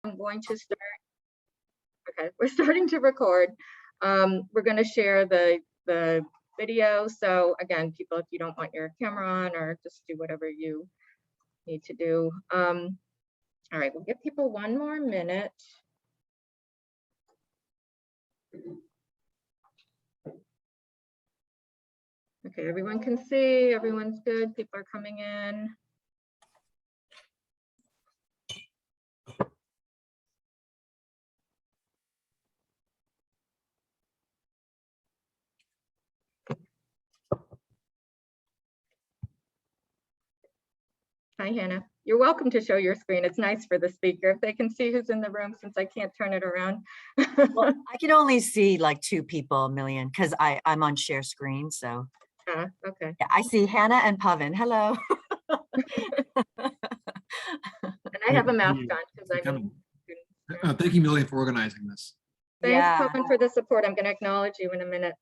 I'm going to start. Okay, we're starting to record. We're going to share the video. So again, people, if you don't want your camera on, or just do whatever you need to do. All right, we'll give people one more minute. Okay, everyone can see, everyone's good, people are coming in. Hi, Hannah. You're welcome to show your screen. It's nice for the speaker if they can see who's in the room, since I can't turn it around. Well, I can only see like 2 people, Miliann, because I'm on share screen. So okay. yeah, I see Hannah and Pavan. Hello. And I have a mask on because I know. Thank you, Miliann, for organizing this. Thanks, Pavan, for the support. I'm going to acknowledge you in a minute.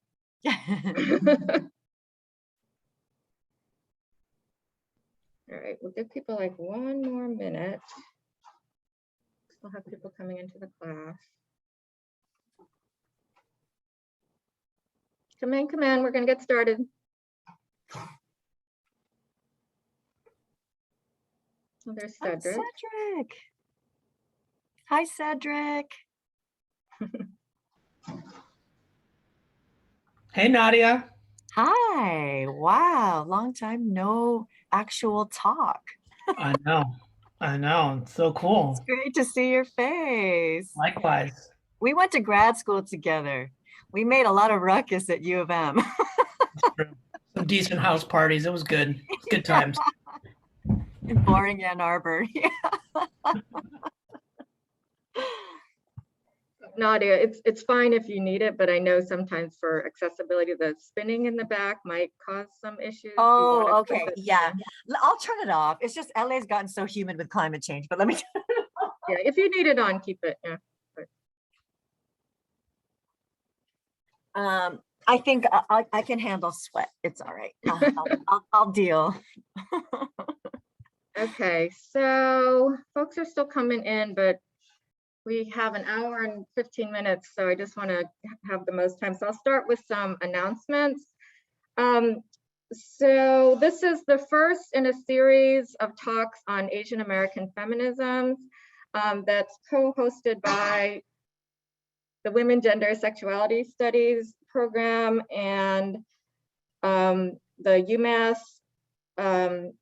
All right, we'll give people like one more minute. We'll have people coming into the class. Come in, we're gonna get started. Oh, there's Cedric. Hi, Cedric. Hey, Nadia. Hi, wow, long time no actual talk. I know, it's so cool. It's great to see your face. Likewise. We went to grad school together. We made a lot of ruckus at U of M. Some decent house parties, it was good. It was good times. In boring Ann Arbor. Nadia, it's fine if you need it, but I know sometimes for accessibility, the spinning in the back might cause some issues. Oh, okay, yeah. I'll turn it off. It's just LA's gotten so humid with climate change, but let me turn it off. Yeah, if you need it on, keep it, yeah. I think I can handle sweat. It's all right. I'll deal. Okay, so folks are still coming in, but we have an hour and 15 minutes, so I just want to have the most time. So I'll start with some announcements. So this is the first in a series of talks on Asian American feminisms that's co-hosted by the Women, Gender, Sexuality Studies program and the UMass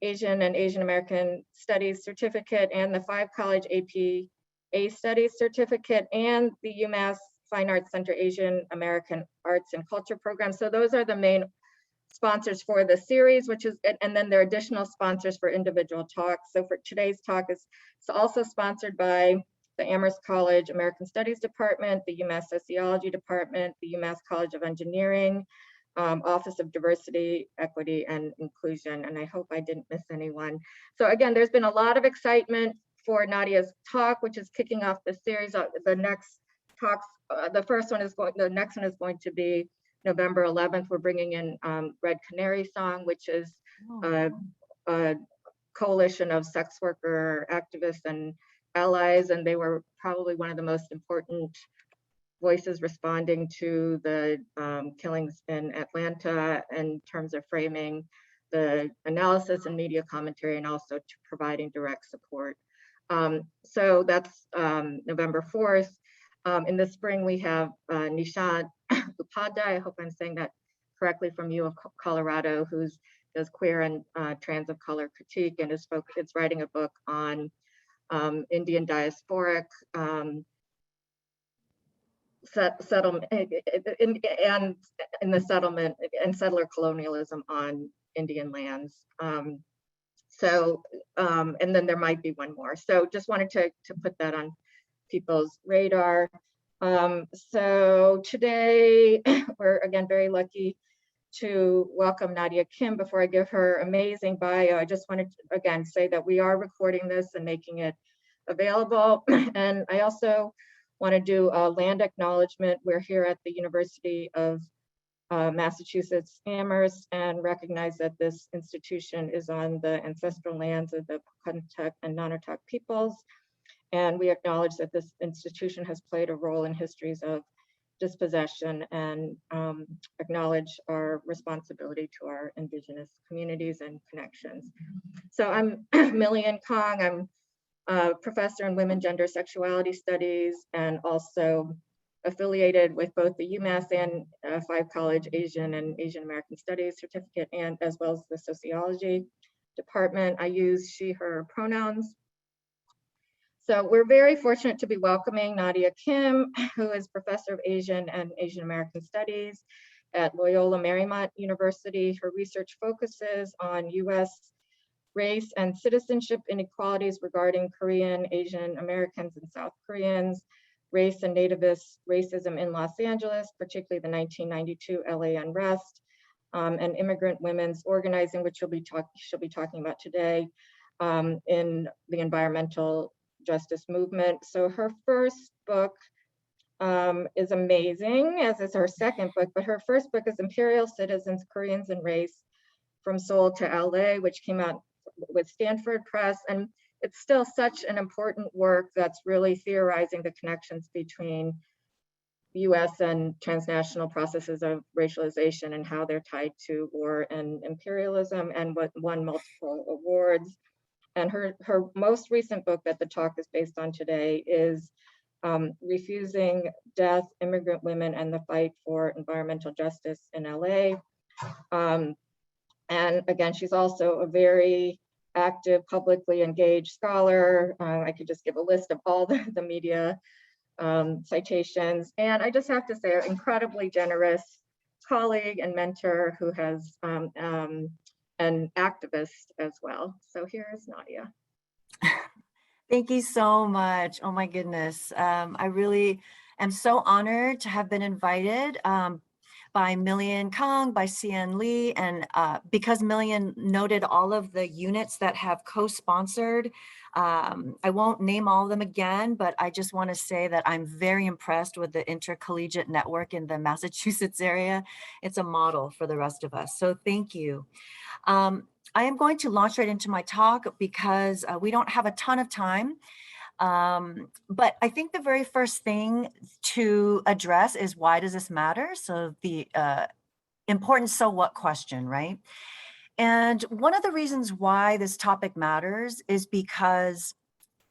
Asian and Asian American Studies certificate and the 5-college AP Studies certificate and the UMass Fine Arts Center Asian American Arts and Culture program. So those are the main sponsors for the series, which is, and then there are additional sponsors for individual talks. So for today's talk is also sponsored by the Amherst College American Studies Department, the UMass Sociology Department, the UMass College of Engineering, Office of Diversity, Equity, and Inclusion. And I hope I didn't miss anyone. So again, there's been a lot of excitement for Nadia's talk, which is kicking off the series. The next talks, the next one is going to be November 11th. We're bringing in Red Canary Song, which is a coalition of sex worker activists and allies, and they were probably one of the most important voices responding to the killings in Atlanta in terms of framing the analysis and media commentary, and also to providing direct support. So that's November 4th. In the spring, we have Nishant Upadhyay, I hope I'm saying that correctly, from U of Colorado, who does queer and trans of color critique and is writing a book on Indian diasporic settlement and in the settlement and settler colonialism on Indian lands. And then there might be one more. So just wanted to put that on people's radar. So today we're again very lucky to welcome Nadia Kim. Before I give her amazing bio, I just wanted to again say that we are recording this and making it available. And I also want to do a land acknowledgement. We're here at the University of Massachusetts Amherst and recognize that this institution is on the ancestral lands of the Pentucket and Nonotuck peoples. And we acknowledge that this institution has played a role in histories of dispossession and acknowledge our responsibility to our Indigenous communities and connections. So I'm Miliann Kang. I'm a professor in women, gender, sexuality studies, and also affiliated with both the UMass and Five College Asian and Asian American Studies certificate, and as well as the sociology department. I use she, her pronouns. So we're very fortunate to be welcoming Nadia Kim, who is professor of Asian and Asian American Studies at Loyola Marymount University. Her research focuses on US race and citizenship inequalities regarding Korean, Asian Americans, and South Koreans, race and nativist racism in Los Angeles, particularly the 1992 LA unrest, and immigrant women's organizing, which she'll be talking about today, in the environmental justice movement. So her first book is amazing, as is her second book, but her first book is Imperial Citizens, Koreans and Race, From Seoul to LA, which came out with Stanford Press. And it's still such an important work that's really theorizing the connections between US and transnational processes of racialization and how they're tied to war and imperialism, and what won multiple awards. And her most recent book that the talk is based on today is Refusing Death, Immigrant Women and the Fight for Environmental Justice in LA. And again, she's also a very active, publicly engaged scholar. I could just give a list of all the media citations. And I just have to say, an incredibly generous colleague and mentor who has an activist as well. So here's Nadia. Thank you so much. Oh my goodness. I really am so honored to have been invited by Miliann Kang, by Sian Lee, and because Miliann noted all of the units that have co-sponsored, I won't name all of them again, but I just want to say that I'm very impressed with the intercollegiate network in the Massachusetts area. It's a model for the rest of us, so thank you. I am going to launch right into my talk because we don't have a ton of time. But I think the very first thing to address is, why does this matter? So the important so what question, right? And one of the reasons why this topic matters is because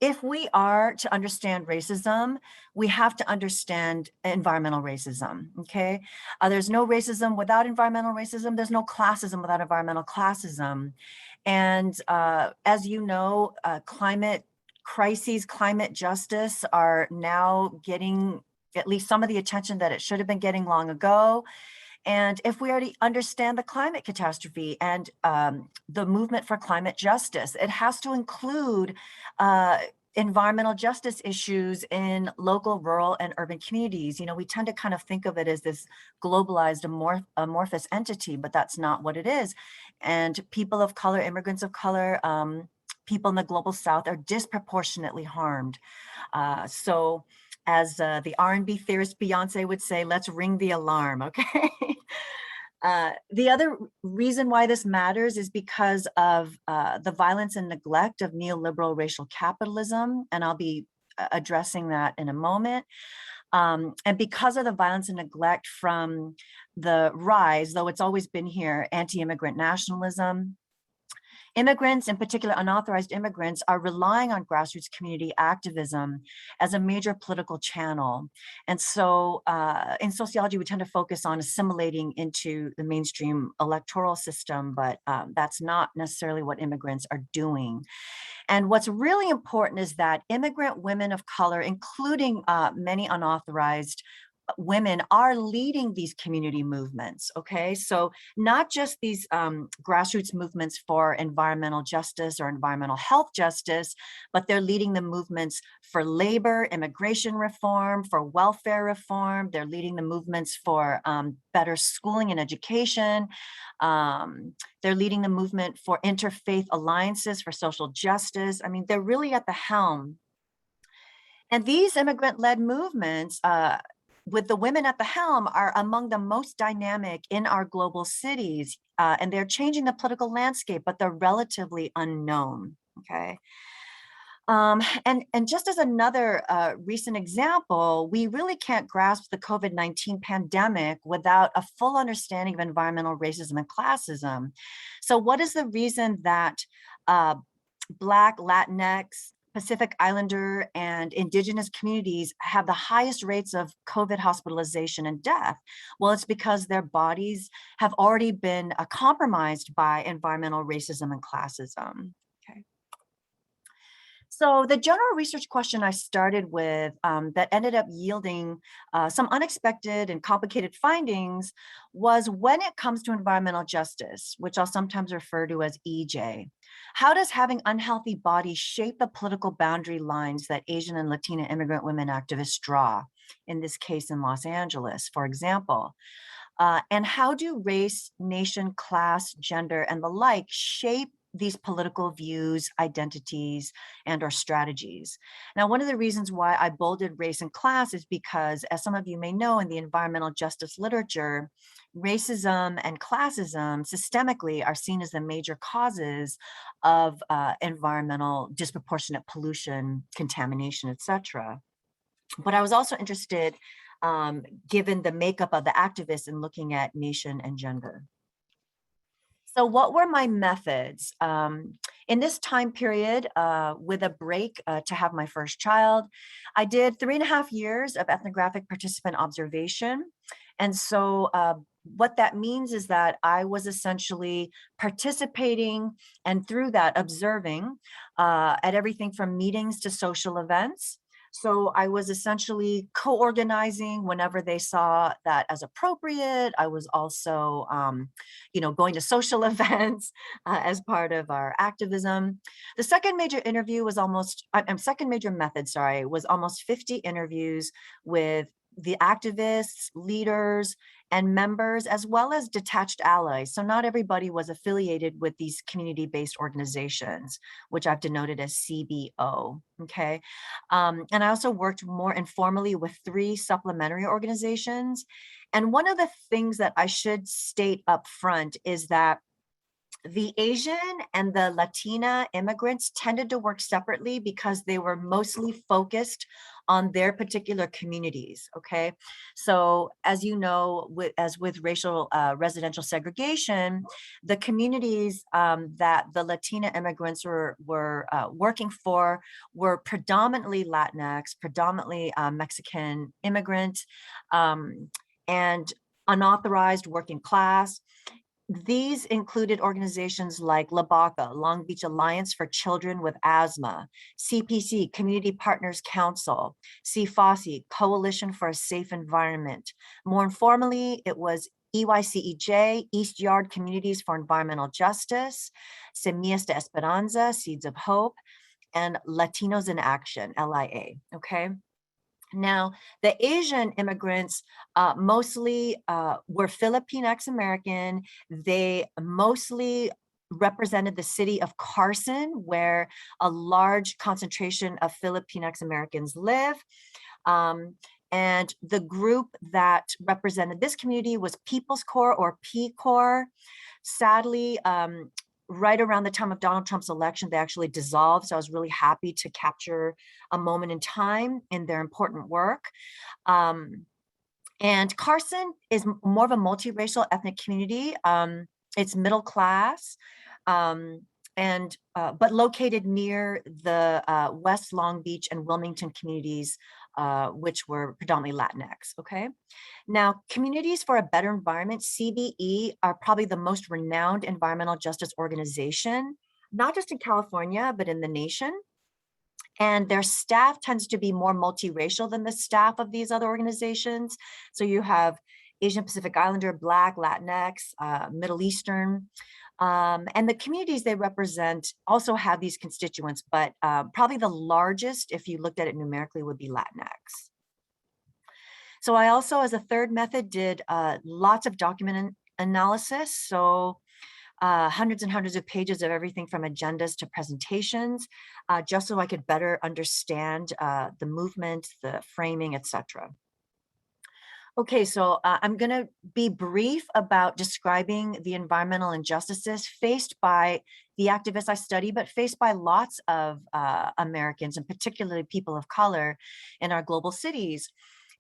if we are to understand racism, we have to understand environmental racism, okay? There's no racism without environmental racism. There's no classism without environmental classism. And as you know, climate crises, climate justice are now getting at least some of the attention that it should have been getting long ago. And if we already understand the climate catastrophe and the movement for climate justice, it has to include environmental justice issues in local, rural, and urban communities. You know, we tend to kind of think of it as this globalized, amorphous entity, but that's not what it is. And people of color, immigrants of color, people in the global South are disproportionately harmed. So as the R&B theorist Beyonce would say, let's ring the alarm, okay? The other reason why this matters is because of the violence and neglect of neoliberal racial capitalism, and I'll be addressing that in a moment. And because of the violence and neglect from the rise, though it's always been here, anti-immigrant nationalism, immigrants, in particular unauthorized immigrants, are relying on grassroots community activism as a major political channel. And so in sociology, we tend to focus on assimilating into the mainstream electoral system, but that's not necessarily what immigrants are doing. And what's really important is that immigrant women of color, including many unauthorized women, are leading these community movements, okay? So not just these grassroots movements for environmental justice or environmental health justice, but they're leading the movements for labor, immigration reform, for welfare reform. They're leading the movements for better schooling and education. They're leading the movement for interfaith alliances for social justice. I mean, they're really at the helm. And these immigrant-led movements, with the women at the helm, are among the most dynamic in our global cities, and they're changing the political landscape, but they're relatively unknown, okay? And just as another recent example, we really can't grasp the COVID-19 pandemic without a full understanding of environmental racism and classism. So what is the reason that Black, Latinx, Pacific Islander, and Indigenous communities have the highest rates of COVID hospitalization and death? Well, it's because their bodies have already been compromised by environmental racism and classism. Okay. So the general research question I started with that ended up yielding some unexpected and complicated findings was, when it comes to environmental justice, which I'll sometimes refer to as EJ, how does having unhealthy bodies shape the political boundary lines that Asian and Latina immigrant women activists draw, in this case in Los Angeles, for example? And how do race, nation, class, gender, and the like shape these political views, identities, and our strategies? Now, one of the reasons why I bolded race and class is because, as some of you may know, in the environmental justice literature, racism and classism systemically are seen as the major causes of environmental disproportionate pollution, contamination, etc. But I was also interested, given the makeup of the activists, in looking at nation and gender. So what were my methods? In this time period, with a break to have my first child, I did 3.5 years of ethnographic participant observation. And so what that means is that I was essentially participating, and through that observing at everything from meetings to social events. So I was essentially co-organizing whenever they saw that as appropriate. I was also, going to social events as part of our activism. The second major method, was almost 50 interviews with the activists, leaders, and members, as well as detached allies. So not everybody was affiliated with these community-based organizations, which I've denoted as CBO, okay? And I also worked more informally with 3 supplementary organizations. And one of the things that I should state up front is that the Asian and the Latina immigrants tended to work separately because they were mostly focused on their particular communities, okay? So as you know, as with racial residential segregation, the communities that the Latina immigrants were working for were predominantly Latinx, predominantly Mexican immigrant, and unauthorized working class. These included organizations like LABACA, Long Beach Alliance for Children with Asthma, CPC, Community Partners Council, CFOSSE, Coalition for a Safe Environment. More informally, it was EYCEJ, East Yard Communities for Environmental Justice, Semillas de Esperanza, Seeds of Hope, and Latinos in Action, LIA, okay? Now, the Asian immigrants mostly were Filipinx American. They mostly represented the city of Carson, where a large concentration of Filipinx Americans live. And the group that represented this community was People's Corps, or P Corps. Sadly, right around the time of Donald Trump's election, they actually dissolved. So I was really happy to capture a moment in time in their important work. And Carson is more of a multiracial ethnic community. It's middle class, but located near the West Long Beach and Wilmington communities, which were predominantly Latinx, okay? Now, Communities for a Better Environment, CBE, are probably the most renowned environmental justice organization, not just in California, but in the nation. And their staff tends to be more multiracial than the staff of these other organizations. So you have Asian Pacific Islander, Black, Latinx, Middle Eastern, and the communities they represent also have these constituents, but probably the largest, if you looked at it numerically, would be Latinx. So I also, as a third method, did lots of document analysis. So hundreds and hundreds of pages of everything from agendas to presentations, just so I could better understand the movement, the framing, etc. Okay, so I'm going to be brief about describing the environmental injustices faced by the activists I study, but faced by lots of Americans, and particularly people of color in our global cities.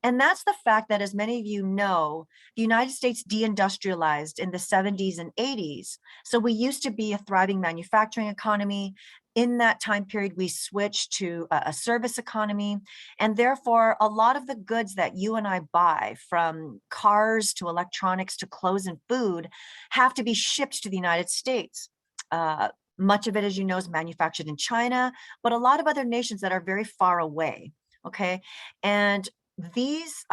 And that's the fact that, as many of you know, the United States deindustrialized in the 70s and 80s. So we used to be a thriving manufacturing economy. In that time period, we switched to a service economy. And therefore, a lot of the goods that you and I buy, from cars to electronics to clothes and food, have to be shipped to the United States. Much of it, as you know, is manufactured in China, but a lot of other nations that are very far away, okay? And these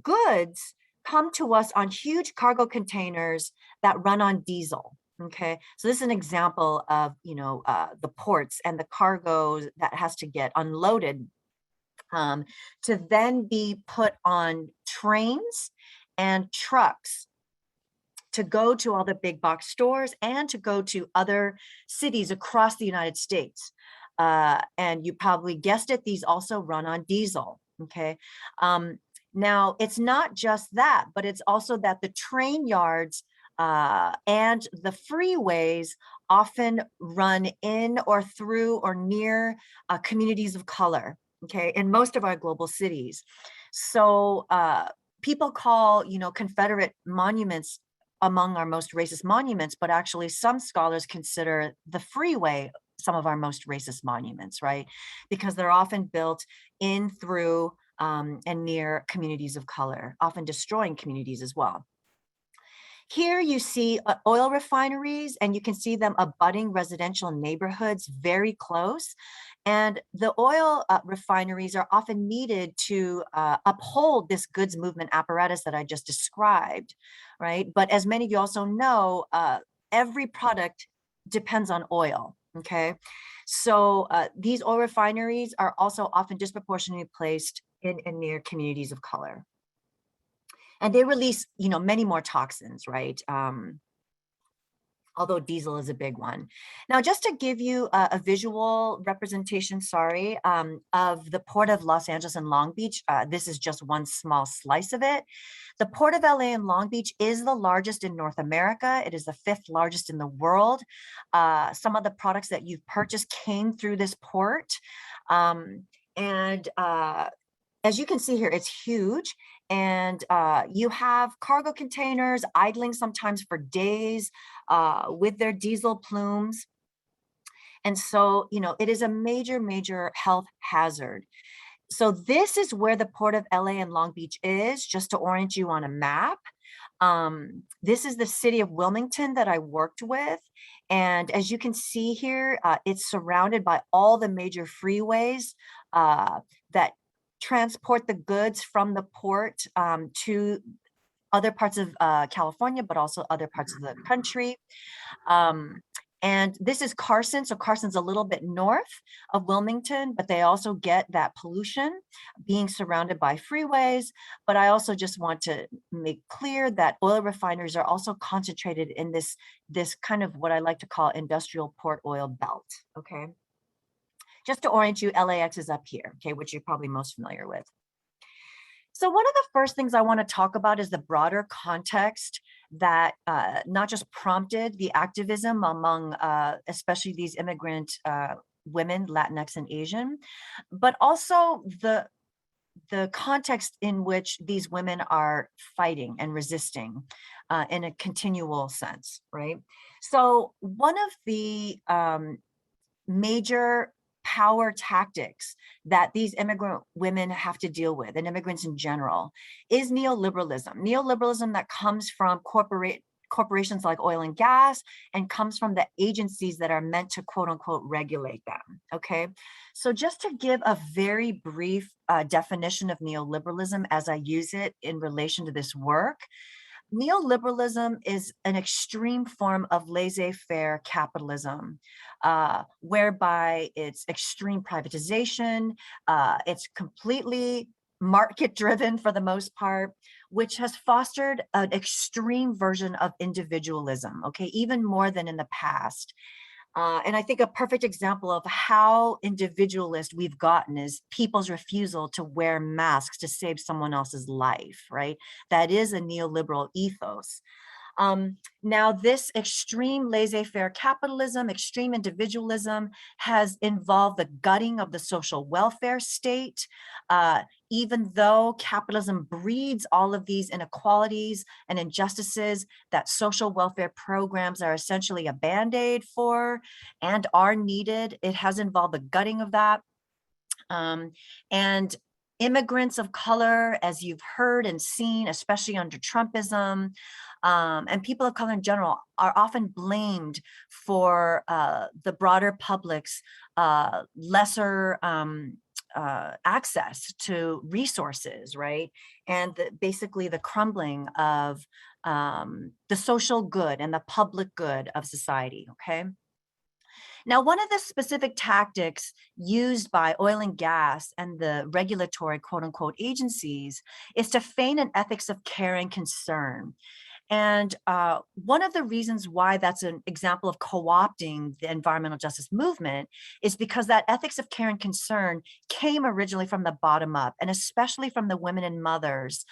goods come to us on huge cargo containers that run on diesel. Okay, so this is an example of, the ports and the cargo that has to get unloaded to then be put on trains and trucks to go to all the big box stores and to go to other cities across the United States. And you probably guessed it, these also run on diesel. Okay. Now, it's not just that, but it's also that the train yards and the freeways often run in or through or near communities of color, okay, in most of our global cities. So people call, Confederate monuments among our most racist monuments, but actually some scholars consider the freeway some of our most racist monuments, right? Because they're often built in, through, and near communities of color, often destroying communities as well. Here you see oil refineries, and you can see them abutting residential neighborhoods very close. And the oil refineries are often needed to uphold this goods movement apparatus that I just described, right? But as many of you also know, every product depends on oil, okay? So these oil refineries are also often disproportionately placed in and near communities of color. And they release, many more toxins, right? Although diesel is a big one. Now, just to give you a visual representation, of the Port of Los Angeles and Long Beach, this is just one small slice of it. The Port of LA and Long Beach is the largest in North America. It is the 5th largest in the world. Some of the products that you've purchased came through this port. As you can see here, it's huge. And you have cargo containers idling sometimes for days with their diesel plumes. And so, it is a major, major health hazard. So this is where the Port of LA and Long Beach is, just to orient you on a map. This is the city of Wilmington that I worked with. And as you can see here, it's surrounded by all the major freeways that transport the goods from the port to other parts of California, but also other parts of the country. And this is Carson. So Carson's a little bit north of Wilmington, but they also get that pollution being surrounded by freeways. But I also just want to make clear that oil refineries are also concentrated in this kind of what I like to call industrial port oil belt, okay? Just to orient you, LAX is up here, okay, which you're probably most familiar with. So one of the first things I want to talk about is the broader context that not just prompted the activism among especially these immigrant women, Latinx and Asian, but also the context in which these women are fighting and resisting in a continual sense, right? So one of the major power tactics that these immigrant women have to deal with, and immigrants in general, is neoliberalism. Neoliberalism that comes from corporations like oil and gas and comes from the agencies that are meant to quote unquote regulate them, okay? So just to give a very brief definition of neoliberalism as I use it in relation to this work, neoliberalism is an extreme form of laissez-faire capitalism, whereby it's extreme privatization, it's completely market-driven for the most part, which has fostered an extreme version of individualism, okay, even more than in the past. And I think a perfect example of how individualist we've gotten is people's refusal to wear masks to save someone else's life, right? That is a neoliberal ethos. Now, this extreme laissez-faire capitalism, extreme individualism has involved the gutting of the social welfare state. Even though capitalism breeds all of these inequalities and injustices that social welfare programs are essentially a band-aid for and are needed, it has involved the gutting of that. And immigrants of color, as you've heard and seen, especially under Trumpism, and people of color in general, are often blamed for the broader public's lesser access to resources, right? And basically the crumbling of the social good and the public good of society, okay? Now, one of the specific tactics used by oil and gas and the regulatory quote unquote agencies is to feign an ethics of care and concern. And one of the reasons why that's an example of co-opting the environmental justice movement is because that ethics of care and concern came originally from the bottom up, and especially from the women and mothers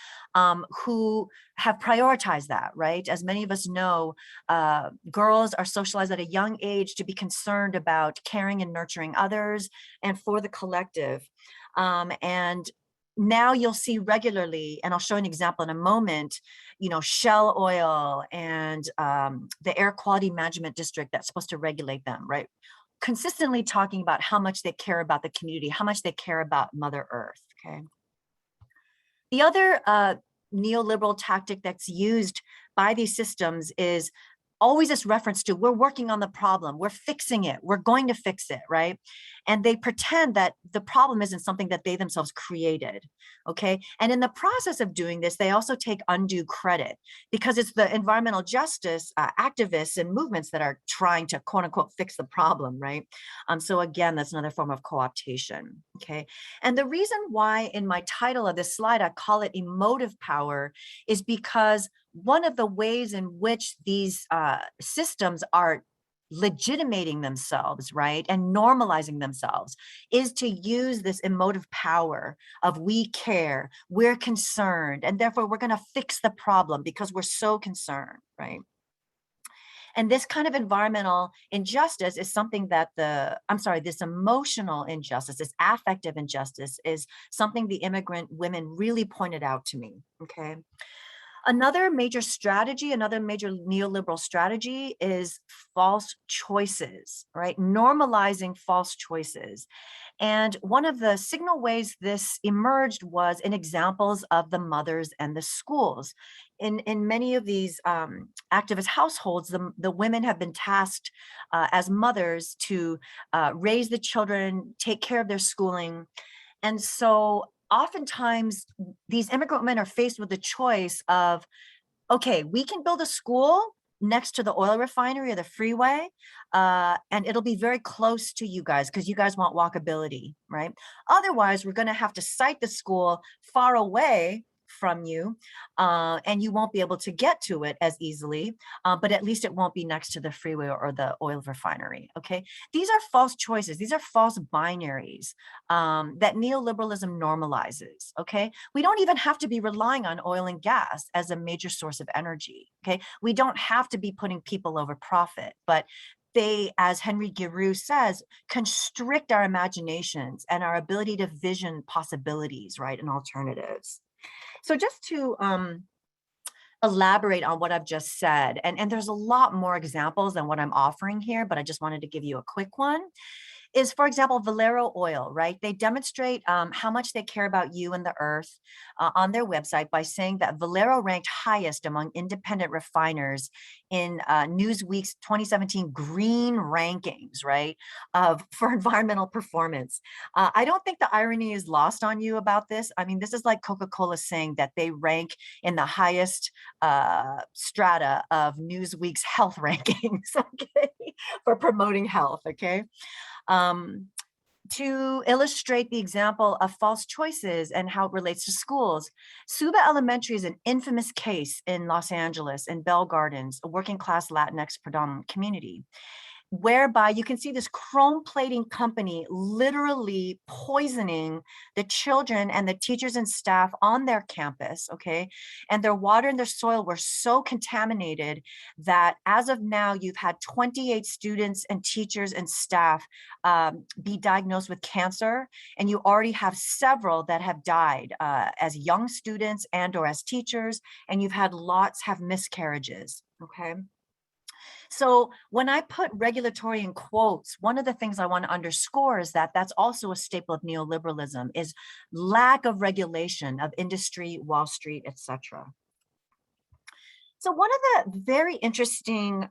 who have prioritized that, right? As many of us know, girls are socialized at a young age to be concerned about caring and nurturing others and for the collective. And now you'll see regularly, and I'll show an example in a moment, Shell Oil and the Air Quality Management District that's supposed to regulate them, right? Consistently talking about how much they care about the community, how much they care about Mother Earth, okay? The other neoliberal tactic that's used by these systems is always this reference to, we're working on the problem, we're fixing it, we're going to fix it, right? And they pretend that the problem isn't something that they themselves created, okay? And in the process of doing this, they also take undue credit because it's the environmental justice activists and movements that are trying to quote unquote fix the problem, right? So again, that's another form of co-optation, okay? And the reason why in my title of this slide, I call it emotive power is because one of the ways in which these systems are legitimating themselves, right, and normalizing themselves is to use this emotive power of we care, we're concerned, and therefore we're going to fix the problem because we're so concerned, right? And this kind of environmental injustice is something that this emotional injustice, this affective injustice is something the immigrant women really pointed out to me, okay? Another major strategy, another major neoliberal strategy is false choices, right? Normalizing false choices. And one of the signal ways this emerged was in examples of the mothers and the schools. In many of these activist households, the women have been tasked as mothers to raise the children, take care of their schooling. And so oftentimes these immigrant women are faced with the choice of, okay, we can build a school next to the oil refinery or the freeway, and it'll be very close to you guys because you guys want walkability, right? Otherwise, we're going to have to site the school far away from you, and you won't be able to get to it as easily, but at least it won't be next to the freeway or the oil refinery, okay? These are false choices. These are false binaries that neoliberalism normalizes, okay? We don't even have to be relying on oil and gas as a major source of energy, okay? We don't have to be putting people over profit, but they, as Henry Giroux says, constrict our imaginations and our ability to vision possibilities, right, and alternatives. So just to elaborate on what I've just said, and there's a lot more examples than what I'm offering here, but I just wanted to give you a quick one, is, for example, Valero Oil, right? They demonstrate how much they care about you and the earth on their website by saying that Valero ranked highest among independent refiners in Newsweek's 2017 green rankings, right, for environmental performance. I don't think the irony is lost on you about this. I mean, this is like Coca-Cola saying that they rank in the highest strata of Newsweek's health rankings, okay, for promoting health, okay? To illustrate the example of false choices and how it relates to schools, Suba Elementary is an infamous case in Los Angeles, in Bell Gardens, a working class Latinx predominant community. whereby you can see this chrome plating company literally poisoning the children and the teachers and staff on their campus, okay? And their water and their soil were so contaminated that as of now, you've had 28 students and teachers and staff be diagnosed with cancer, and you already have several that have died as young students and or as teachers, and you've had lots have miscarriages, okay? So when I put regulatory in quotes, one of the things I want to underscore is that that's also a staple of neoliberalism, is lack of regulation of industry, Wall Street, etc. So one of the very interesting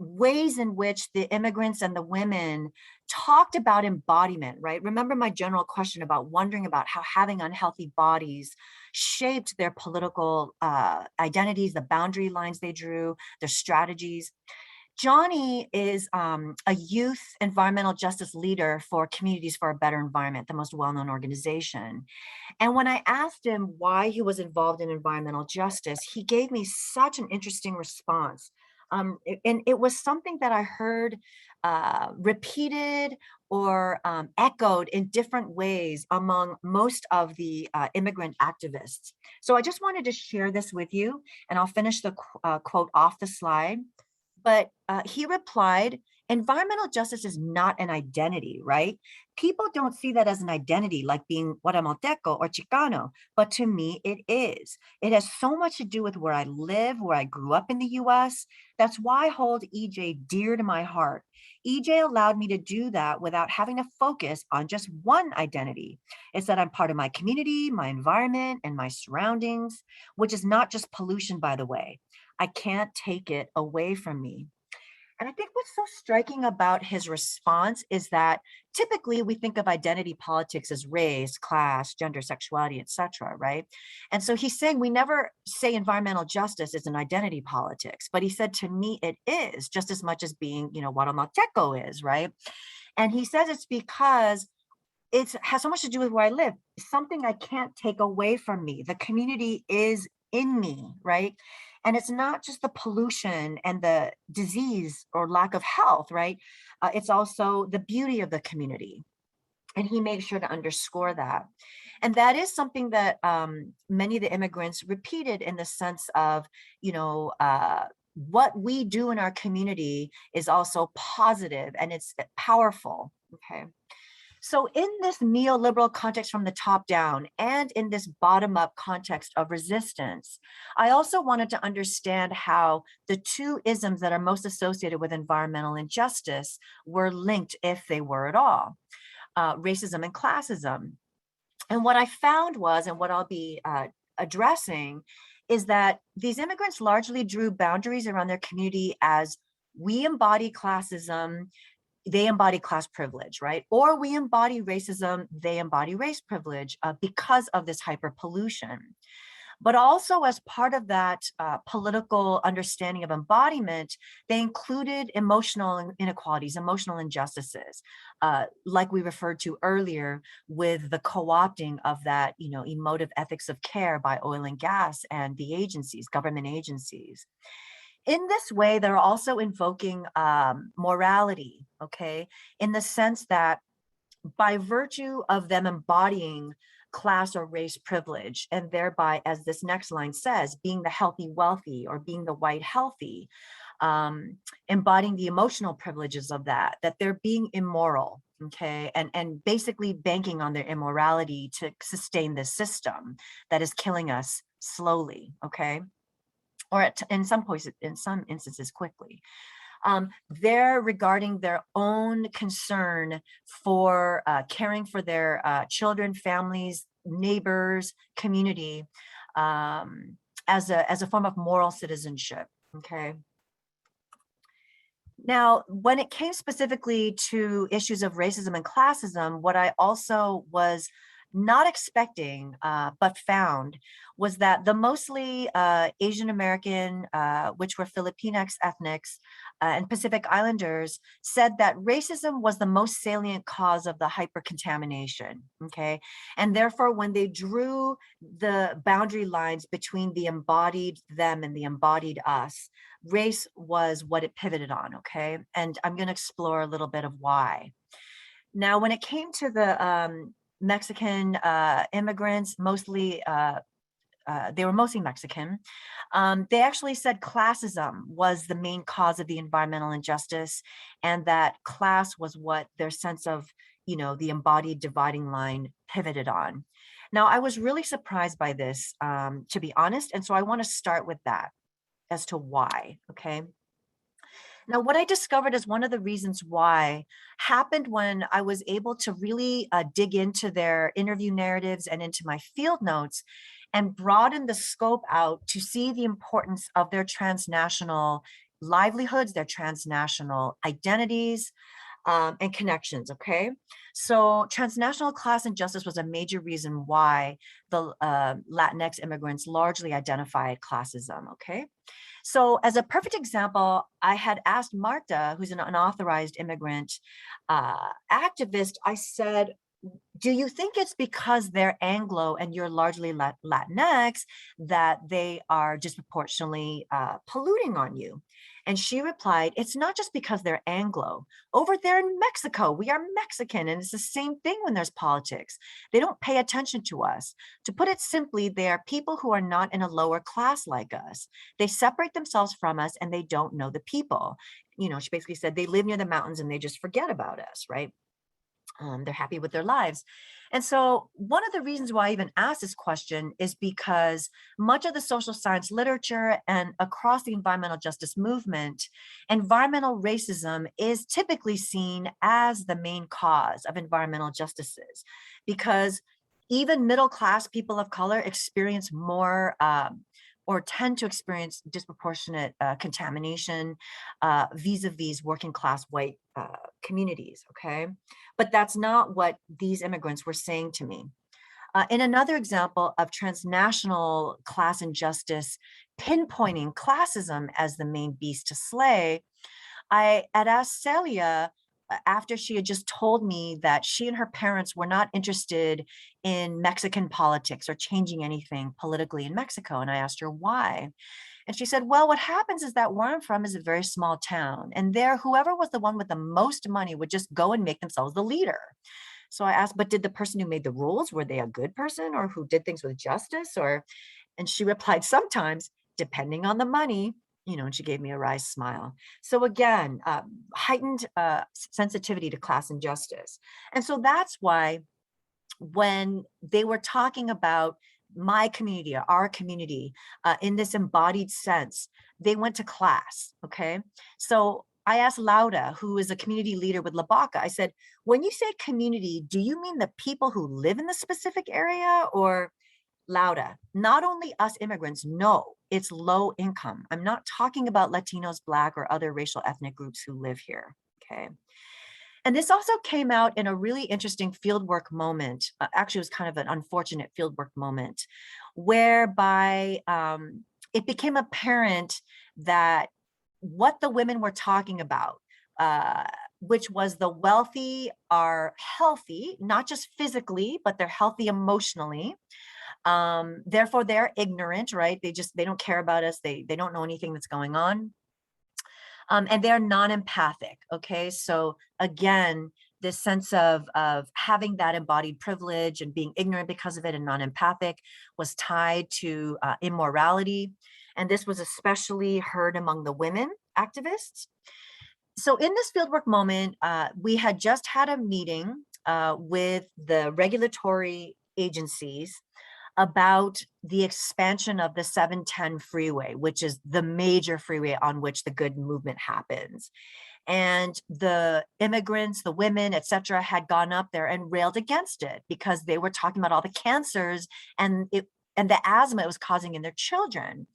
ways in which the immigrants and the women talked about embodiment, right? Remember my general question about wondering about how having unhealthy bodies shaped their political identities, the boundary lines they drew, their strategies. Johnny is a youth environmental justice leader for Communities for a Better Environment, the most well-known organization. And when I asked him why he was involved in environmental justice, he gave me such an interesting response. And it was something that I heard repeated or echoed in different ways among most of the immigrant activists. So I just wanted to share this with you, and I'll finish the quote off the slide. But he replied, environmental justice is not an identity, right? People don't see that as an identity, like being Guatemalteco or Chicano, but to me, it is. It has so much to do with where I live, where I grew up in the US. That's why I hold EJ dear to my heart. EJ allowed me to do that without having to focus on just one identity. It's that I'm part of my community, my environment, and my surroundings, which is not just pollution, by the way. I can't take it away from me. And I think what's so striking about his response is that typically we think of identity politics as race, class, gender, sexuality, etc., right? And so he's saying we never say environmental justice is an identity politics, but he said to me it is just as much as being, Guatemalteco is, right? And he says it's because it has so much to do with where I live. It's something I can't take away from me. The community is in me, right? And it's not just the pollution and the disease or lack of health, right? It's also the beauty of the community. And he made sure to underscore that. And that is something that many of the immigrants repeated in the sense of, what we do in our community is also positive and it's powerful, okay? So in this neoliberal context from the top down and in this bottom up context of resistance, I also wanted to understand how the two isms that are most associated with environmental injustice were linked, if they were at all, racism and classism. And what I found was, and what I'll be addressing, is that these immigrants largely drew boundaries around their community as we embody classism, they embody class privilege, right? Or we embody racism, they embody race privilege because of this hyperpollution. But also as part of that political understanding of embodiment, they included emotional inequalities, emotional injustices, like we referred to earlier with the co-opting of that, emotive ethics of care by oil and gas and the agencies, government agencies. In this way, they're also invoking morality, okay, in the sense that by virtue of them embodying class or race privilege, and thereby, as this next line says, being the healthy wealthy or being the white healthy, embodying the emotional privileges of that they're being immoral, okay, and basically banking on their immorality to sustain this system that is killing us slowly, okay? Or in some instances quickly. They're regarding their own concern for caring for their children, families, neighbors, community as a form of moral citizenship, okay? Now, when it came specifically to issues of racism and classism, what I also was not expecting, but found, was that the mostly Asian American, which were Filipinx ethnics and Pacific Islanders, said that racism was the most salient cause of the hypercontamination, okay? And therefore, when they drew the boundary lines between the embodied them and the embodied us, race was what it pivoted on, okay? And I'm gonna explore a little bit of why. Now, when it came to the Mexican immigrants, mostly they were mostly Mexican. They actually said classism was the main cause of the environmental injustice, and that class was what their sense of, the embodied dividing line pivoted on. Now, I was really surprised by this, to be honest, and so I want to start with that as to why, okay? Now, what I discovered as one of the reasons why happened when I was able to really dig into their interview narratives and into my field notes and broaden the scope out to see the importance of their transnational livelihoods, their transnational identities, and connections, okay? So transnational class injustice was a major reason why the Latinx immigrants largely identified classism, okay? So as a perfect example, I had asked Marta, who's an unauthorized immigrant activist, I said, do you think it's because they're Anglo and you're largely Latinx that they are disproportionately polluting on you? And she replied, it's not just because they're Anglo. Over there in Mexico, we are Mexican, and it's the same thing when there's politics. They don't pay attention to us. To put it simply, they are people who are not in a lower class like us. They separate themselves from us and they don't know the people. She basically said they live near the mountains and they just forget about us, right? They're happy with their lives. And so one of the reasons why I even asked this question is because much of the social science literature and across the environmental justice movement, environmental racism is typically seen as the main cause of environmental injustices, because even middle-class people of color experience more or tend to experience disproportionate contamination vis-a-vis working class white communities, okay? But that's not what these immigrants were saying to me. In another example of transnational class injustice pinpointing classism as the main beast to slay, I had asked Celia, after she had just told me that she and her parents were not interested in Mexican politics or changing anything politically in Mexico. And I asked her why. And she said, well, what happens is that where I'm from is a very small town. And there, whoever was the one with the most money would just go and make themselves the leader. So I asked, but did the person who made the rules, were they a good person or who did things with justice? And she replied, sometimes, depending on the money, and she gave me a wry smile. So again, heightened sensitivity to class injustice. And so that's why when they were talking about my community, our community, in this embodied sense, they went to class, okay? So I asked Lauda, who is a community leader with La Baca, I said, when you say community, do you mean the people who live in the specific area, or Lauda, not only us immigrants, no, it's low income. I'm not talking about Latinos, Black, or other racial ethnic groups who live here, okay? And this also came out in a really interesting fieldwork moment. Actually, it was kind of an unfortunate fieldwork moment, whereby it became apparent that what the women were talking about, which was the wealthy are healthy, not just physically, but they're healthy emotionally. Therefore, they're ignorant, right? They don't care about us. They don't know anything that's going on. And they're non-empathic, okay? So again, this sense of having that embodied privilege and being ignorant because of it and non-empathic was tied to immorality. And this was especially heard among the women activists. So in this fieldwork moment, we had just had a meeting with the regulatory agencies about the expansion of the 710 freeway, which is the major freeway on which the good movement happens. And the immigrants, the women, et cetera, had gone up there and railed against it because they were talking about all the cancers and the asthma it was causing in their children.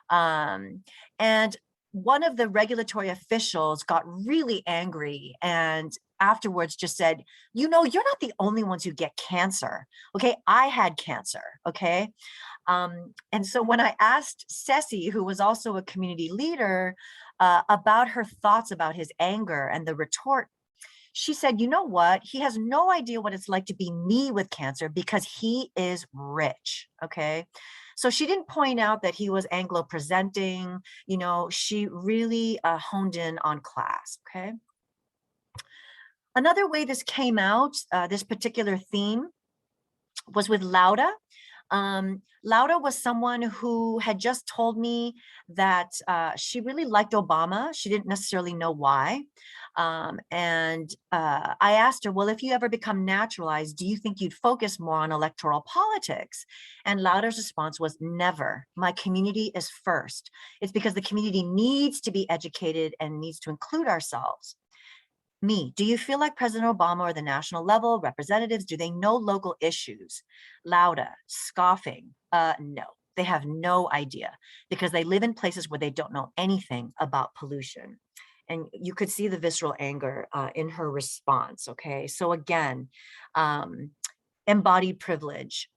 And one of the regulatory officials got really angry and afterwards just said, you know, you're not the only ones who get cancer. Okay, I had cancer. Okay. And so when I asked Ceci, who was also a community leader, about her thoughts about his anger and the retort, she said, you know what? He has no idea what it's like to be me with cancer because he is rich. Okay. So she didn't point out that he was Anglo presenting, you know, she really honed in on class. Okay. Another way this came out, this particular theme, was with Lauda. Lauda was someone who had just told me that she really liked Obama. She didn't necessarily know why. I asked her, well, if you ever become naturalized, do you think you'd focus more on electoral politics? And Lauda's response was, never. My community is first. It's because the community needs to be educated and needs to include ourselves. Me, do you feel like President Obama or the national level representatives, do they know local issues? Lauda, scoffing, no, they have no idea because they live in places where they don't know anything about pollution. And you could see the visceral anger in her response, okay? So again, embodied privilege.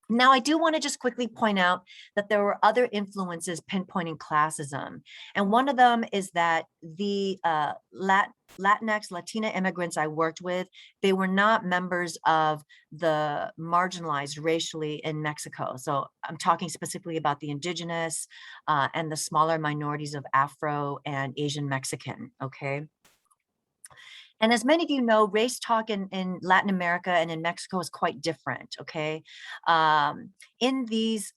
Now, I do want to just quickly point out that there were other influences pinpointing classism. And one of them is that the Latinx, Latina immigrants I worked with, they were not members of the marginalized racially in Mexico. So I'm talking specifically about the indigenous and the smaller minorities of Afro and Asian Mexican, okay? And as many of you know, race talk in Latin America and in Mexico is quite different, okay? In these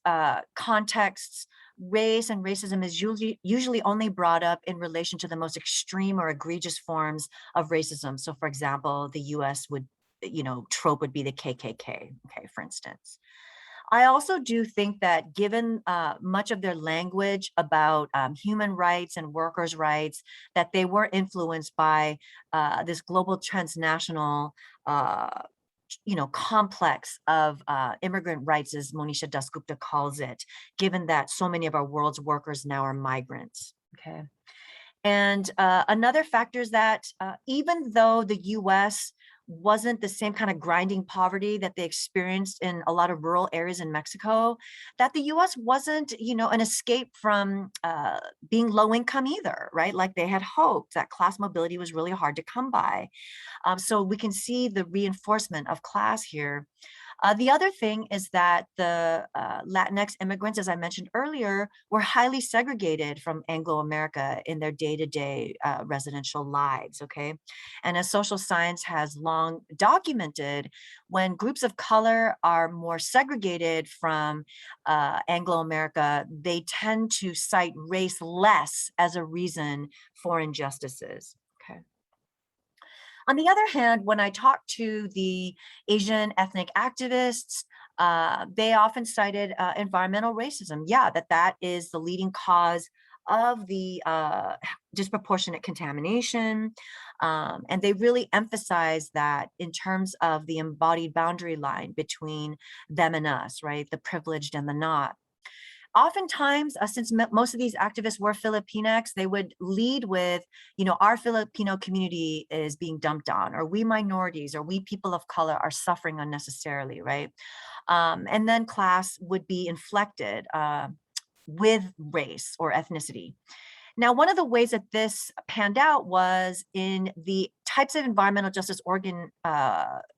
contexts, race and racism is usually only brought up in relation to the most extreme or egregious forms of racism. So for example, the US would, you know, trope would be the KKK, okay, for instance. I also do think that given much of their language about human rights and workers' rights, that they were influenced by this global transnational complex of immigrant rights, as Monisha Dasgupta calls it, given that so many of our world's workers now are migrants, okay? And another factor is that even though the US wasn't the same kind of grinding poverty that they experienced in a lot of rural areas in Mexico, that the US wasn't, you know, an escape from being low income either, right? Like they had hoped that class mobility was really hard to come by. So we can see the reinforcement of class here. The other thing is that the Latinx immigrants, as I mentioned earlier, were highly segregated from Anglo-America in their day-to-day residential lives, okay? And as social science has long documented, when groups of color are more segregated from Anglo-America, they tend to cite race less as a reason for injustices, okay? On the other hand, when I talk to the Asian ethnic activists, they often cited environmental racism. Yeah, that is the leading cause of the disproportionate contamination. And they really emphasize that in terms of the embodied boundary line between them and us, right? The privileged and the not. Oftentimes, since most of these activists were Filipinx, they would lead with, you know, our Filipino community is being dumped on, or we minorities, or we people of color are suffering unnecessarily, right? And then class would be inflected with race or ethnicity. Now, one of the ways that this panned out was in the types of environmental justice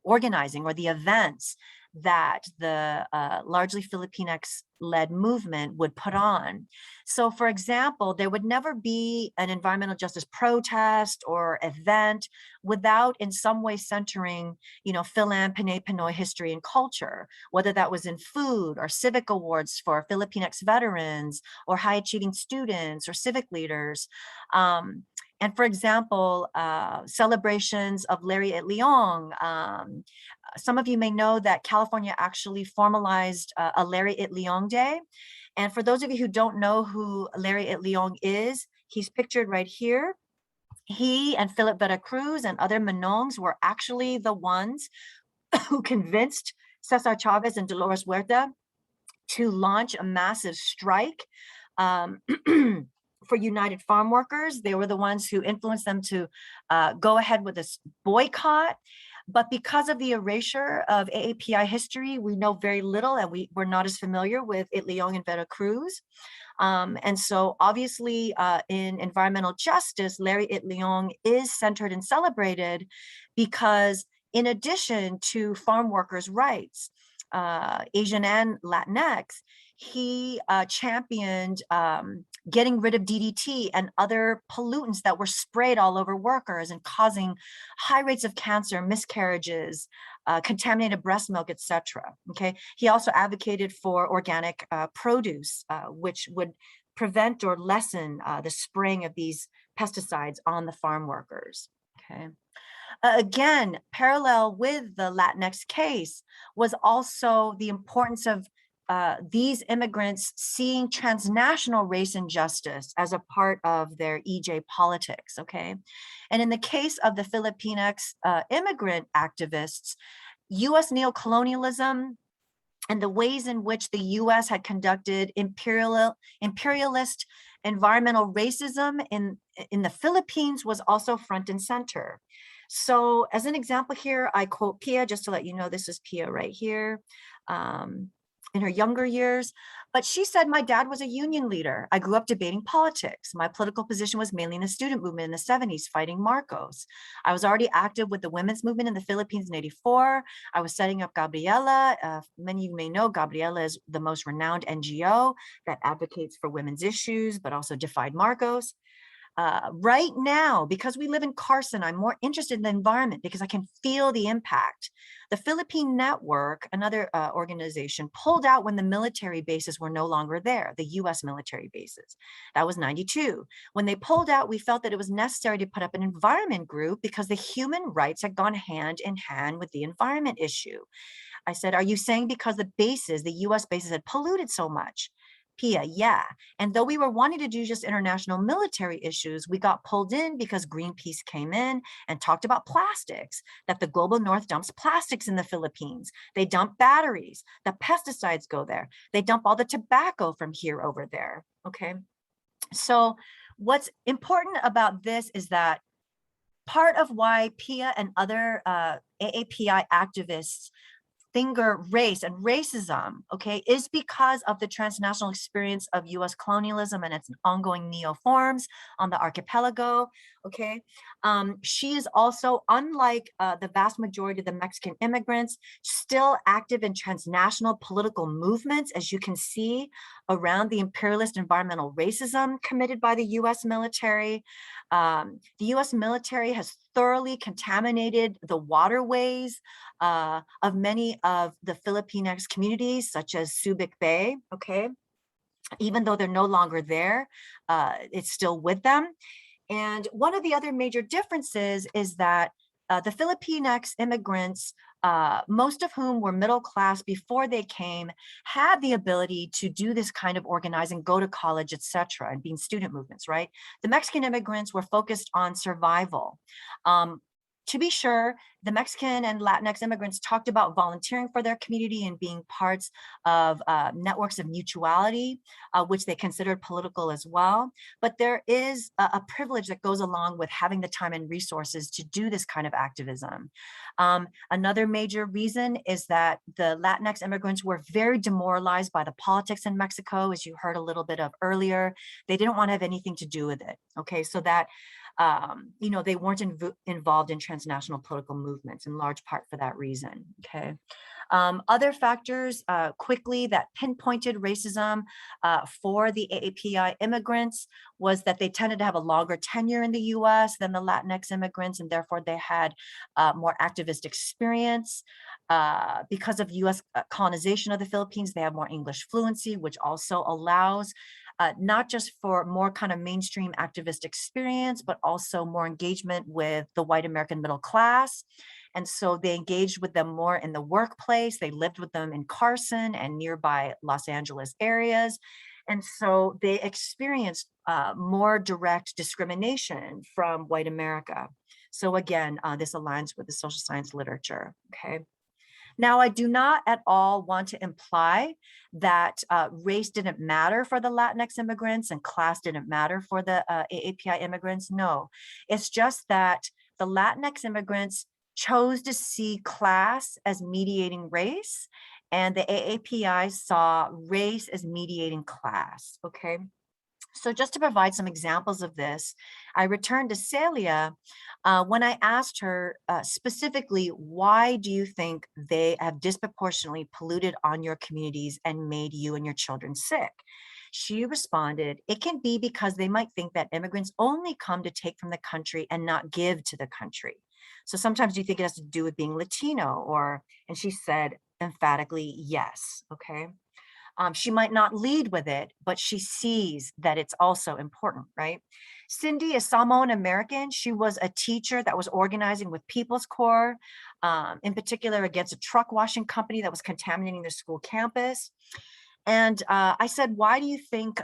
organizing or the events that the largely Filipinx-led movement would put on. So for example, there would never be an environmental justice protest or event without in some way centering, you know, Philan, Pinay, Pinoy history and culture, whether that was in food or civic awards for Filipinx veterans or high achieving students or civic leaders. And for example, celebrations of Larry et Leong. Some of you may know that California actually formalized a Larry et Leong Day. And for those of you who don't know who Larry et Leong is, he's pictured right here. He and Philip Veracruz and other Manongs were actually the ones who convinced Cesar Chavez and Dolores Huerta to launch a massive strike for United Farm Workers. They were the ones who influenced them to go ahead with this boycott. But because of the erasure of AAPI history, we know very little, and we're not as familiar with Itliong and Veracruz. And so obviously in environmental justice, Larry Itliong is centered and celebrated because in addition to farm workers' rights, Asian and Latinx, he championed getting rid of DDT and other pollutants that were sprayed all over workers and causing high rates of cancer, miscarriages, contaminated breast milk, etc. Okay, he also advocated for organic produce, which would prevent or lessen the spraying of these pesticides on the farm workers. Okay. Again, parallel with the Latinx case was also the importance of these immigrants seeing transnational race and justice as a part of their EJ politics, okay? And in the case of the Filipinx immigrant activists, US neocolonialism and the ways in which the US had conducted imperialist environmental racism in the Philippines was also front and center. So as an example here, I quote Pia, just to let you know, this is Pia right here. In her younger years, but she said, my dad was a union leader. I grew up debating politics. My political position was mainly in the student movement in the 70s, fighting Marcos. I was already active with the women's movement in the Philippines in 84. I was setting up Gabriela. Many of you may know Gabriela is the most renowned NGO that advocates for women's issues, but also defied Marcos. Right now, because we live in Carson, I'm more interested in the environment because I can feel the impact. The Philippine Network, another organization, pulled out when the military bases were no longer there, the US military bases. That was 92. When they pulled out, we felt that it was necessary to put up an environment group because the human rights had gone hand in hand with the environment issue. I said, are you saying because the bases, the US bases had polluted so much? Pia, yeah. And though we were wanting to do just international military issues, we got pulled in because Greenpeace came in and talked about plastics, that the global north dumps plastics in the Philippines. They dump batteries, the pesticides go there. They dump all the tobacco from here over there, okay? So what's important about this is that part of why Pia and other AAPI activists finger race and racism, okay, is because of the transnational experience of US colonialism and its ongoing neo-forms on the archipelago, okay? She is also, unlike the vast majority of the Mexican immigrants, still active in transnational political movements, as you can see, around the imperialist environmental racism committed by the US military. The US military has thoroughly contaminated the waterways of many of the Filipinx communities, such as Subic Bay, okay? Even though they're no longer there, it's still with them. And one of the other major differences is that the Filipinx immigrants, most of whom were middle class before they came, had the ability to do this kind of organizing, go to college, etc., and being student movements, right? The Mexican immigrants were focused on survival. To be sure, the Mexican and Latinx immigrants talked about volunteering for their community and being parts of networks of mutuality, which they considered political as well. But there is a privilege that goes along with having the time and resources to do this kind of activism. Another major reason is that the Latinx immigrants were very demoralized by the politics in Mexico, as you heard a little bit of earlier. They didn't want to have anything to do with it, okay? So that you know, they weren't involved in transnational political movements in large part for that reason, okay? Other factors quickly that pinpointed racism for the AAPI immigrants was that they tended to have a longer tenure in the US than the Latinx immigrants, and therefore they had more activist experience. Because of US colonization of the Philippines, they have more English fluency, which also allows not just for more kind of mainstream activist experience, but also more engagement with the white American middle class. And so they engaged with them more in the workplace. They lived with them in Carson and nearby Los Angeles areas. And so they experienced more direct discrimination from white America. So again, this aligns with the social science literature, okay? Now, I do not at all want to imply that race didn't matter for the Latinx immigrants and class didn't matter for the AAPI immigrants. No, it's just that the Latinx immigrants chose to see class as mediating race, and the AAPI saw race as mediating class, okay? So just to provide some examples of this, I returned to Celia when I asked her specifically, why do you think they have disproportionately polluted on your communities and made you and your children sick? She responded, it can be because they might think that immigrants only come to take from the country and not give to the country. So sometimes you think it has to do with being Latino, and she said emphatically, yes, okay? She might not lead with it, but she sees that it's also important, right? Cindy is Samoan American. She was a teacher that was organizing with People's Corps, in particular against a truck washing company that was contaminating their school campus. And I said, why do you think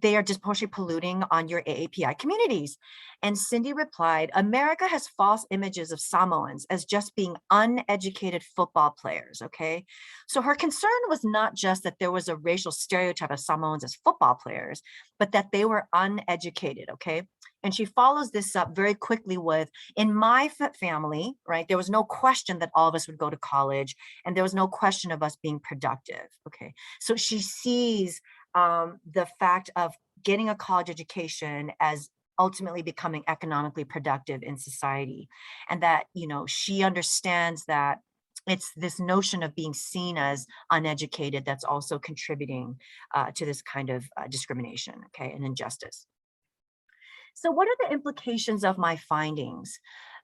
they are disproportionately polluting on your AAPI communities? And Cindy replied, America has false images of Samoans as just being uneducated football players, okay? So her concern was not just that there was a racial stereotype of Samoans as football players, but that they were uneducated, okay? And she follows this up very quickly with, in my family, right, there was no question that all of us would go to college, and there was no question of us being productive, okay? So she sees the fact of getting a college education as ultimately becoming economically productive in society. And that, you know, she understands that it's this notion of being seen as uneducated that's also contributing to this kind of discrimination, okay, and injustice. So what are the implications of my findings?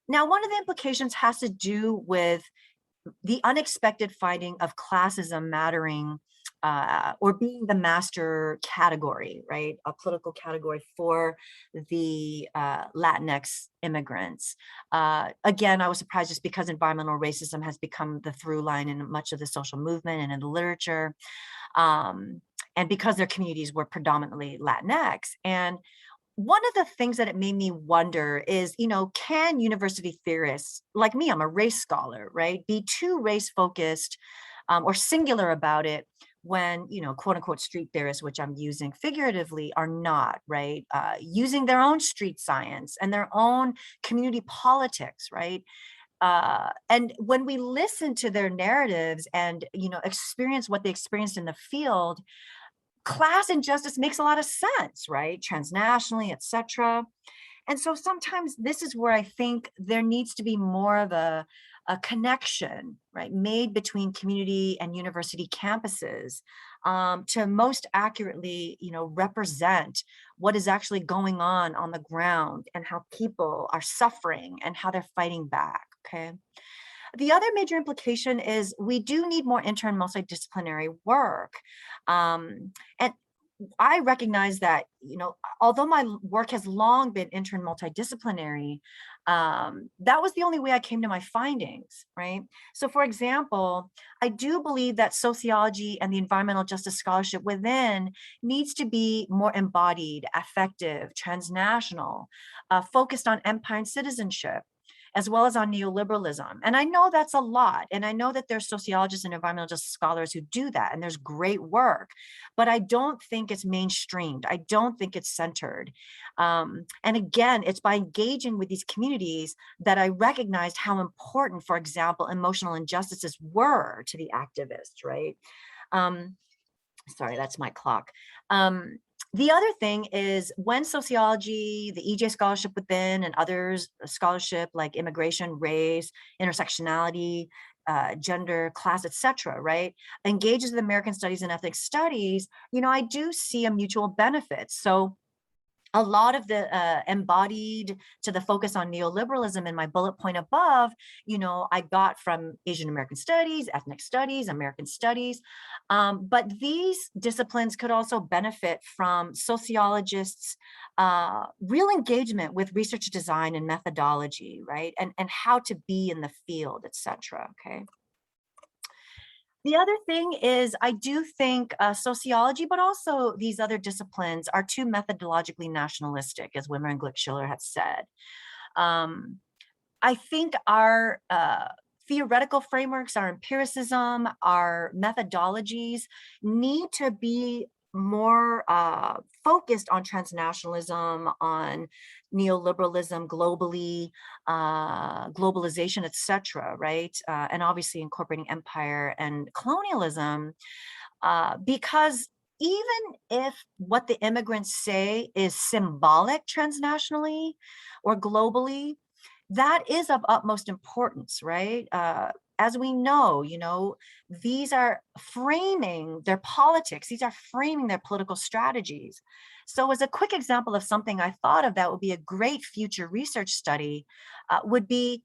Now, one of the implications has to do with the unexpected finding of classism mattering or being the master category, right? A political category for the Latinx immigrants. Again, I was surprised just because environmental racism has become the through line in much of the social movement and in the literature. And because their communities were predominantly Latinx. And one of the things that it made me wonder is, you know, can university theorists, like me, I'm a race scholar, right, be too race focused or singular about it when, you know, quote unquote street theorists, which I'm using figuratively, are not, right, using their own street science and their own community politics, right? And when we listen to their narratives and, you know, experience what they experienced in the field, class injustice makes a lot of sense, right? Transnationally, et cetera. And so sometimes this is where I think there needs to be more of a connection, right, made between community and university campuses to most accurately, you know, represent what is actually going on the ground and how people are suffering and how they're fighting back, okay? The other major implication is we do need more inter and multidisciplinary work. And I recognize that, you know, although my work has long been inter and multidisciplinary, that was the only way I came to my findings, right? So for example, I do believe that sociology and the environmental justice scholarship within needs to be more embodied, effective, transnational, focused on empire and citizenship, as well as on neoliberalism. And I know that's a lot. And I know that there's sociologists and environmental justice scholars who do that, and there's great work, but I don't think it's mainstreamed. I don't think it's centered. And again, it's by engaging with these communities that I recognized how important, for example, emotional injustices were to the activists, right? Sorry, that's my clock. The other thing is when sociology, the EJ scholarship within and others scholarship like immigration, race, intersectionality, gender, class, etc., right, engages with American studies and ethnic studies, you know, I do see a mutual benefit. So a lot of the embodied to the focus on neoliberalism in my bullet point above, you know, I got from Asian American studies, ethnic studies, American studies. But these disciplines could also benefit from sociologists' real engagement with research design and methodology, right? And how to be in the field, et cetera, okay? The other thing is, I do think sociology, but also these other disciplines are too methodologically nationalistic, as Wimmer and Glick-Schiller have said. I think our theoretical frameworks, our empiricism, our methodologies need to be more focused on transnationalism, on neoliberalism globally, globalization, etc., right? And obviously incorporating empire and colonialism, because even if what the immigrants say is symbolic transnationally or globally, that is of utmost importance, right? As we know, these are framing their politics, these are framing their political strategies. So as a quick example of something I thought of that would be a great future research study, would be,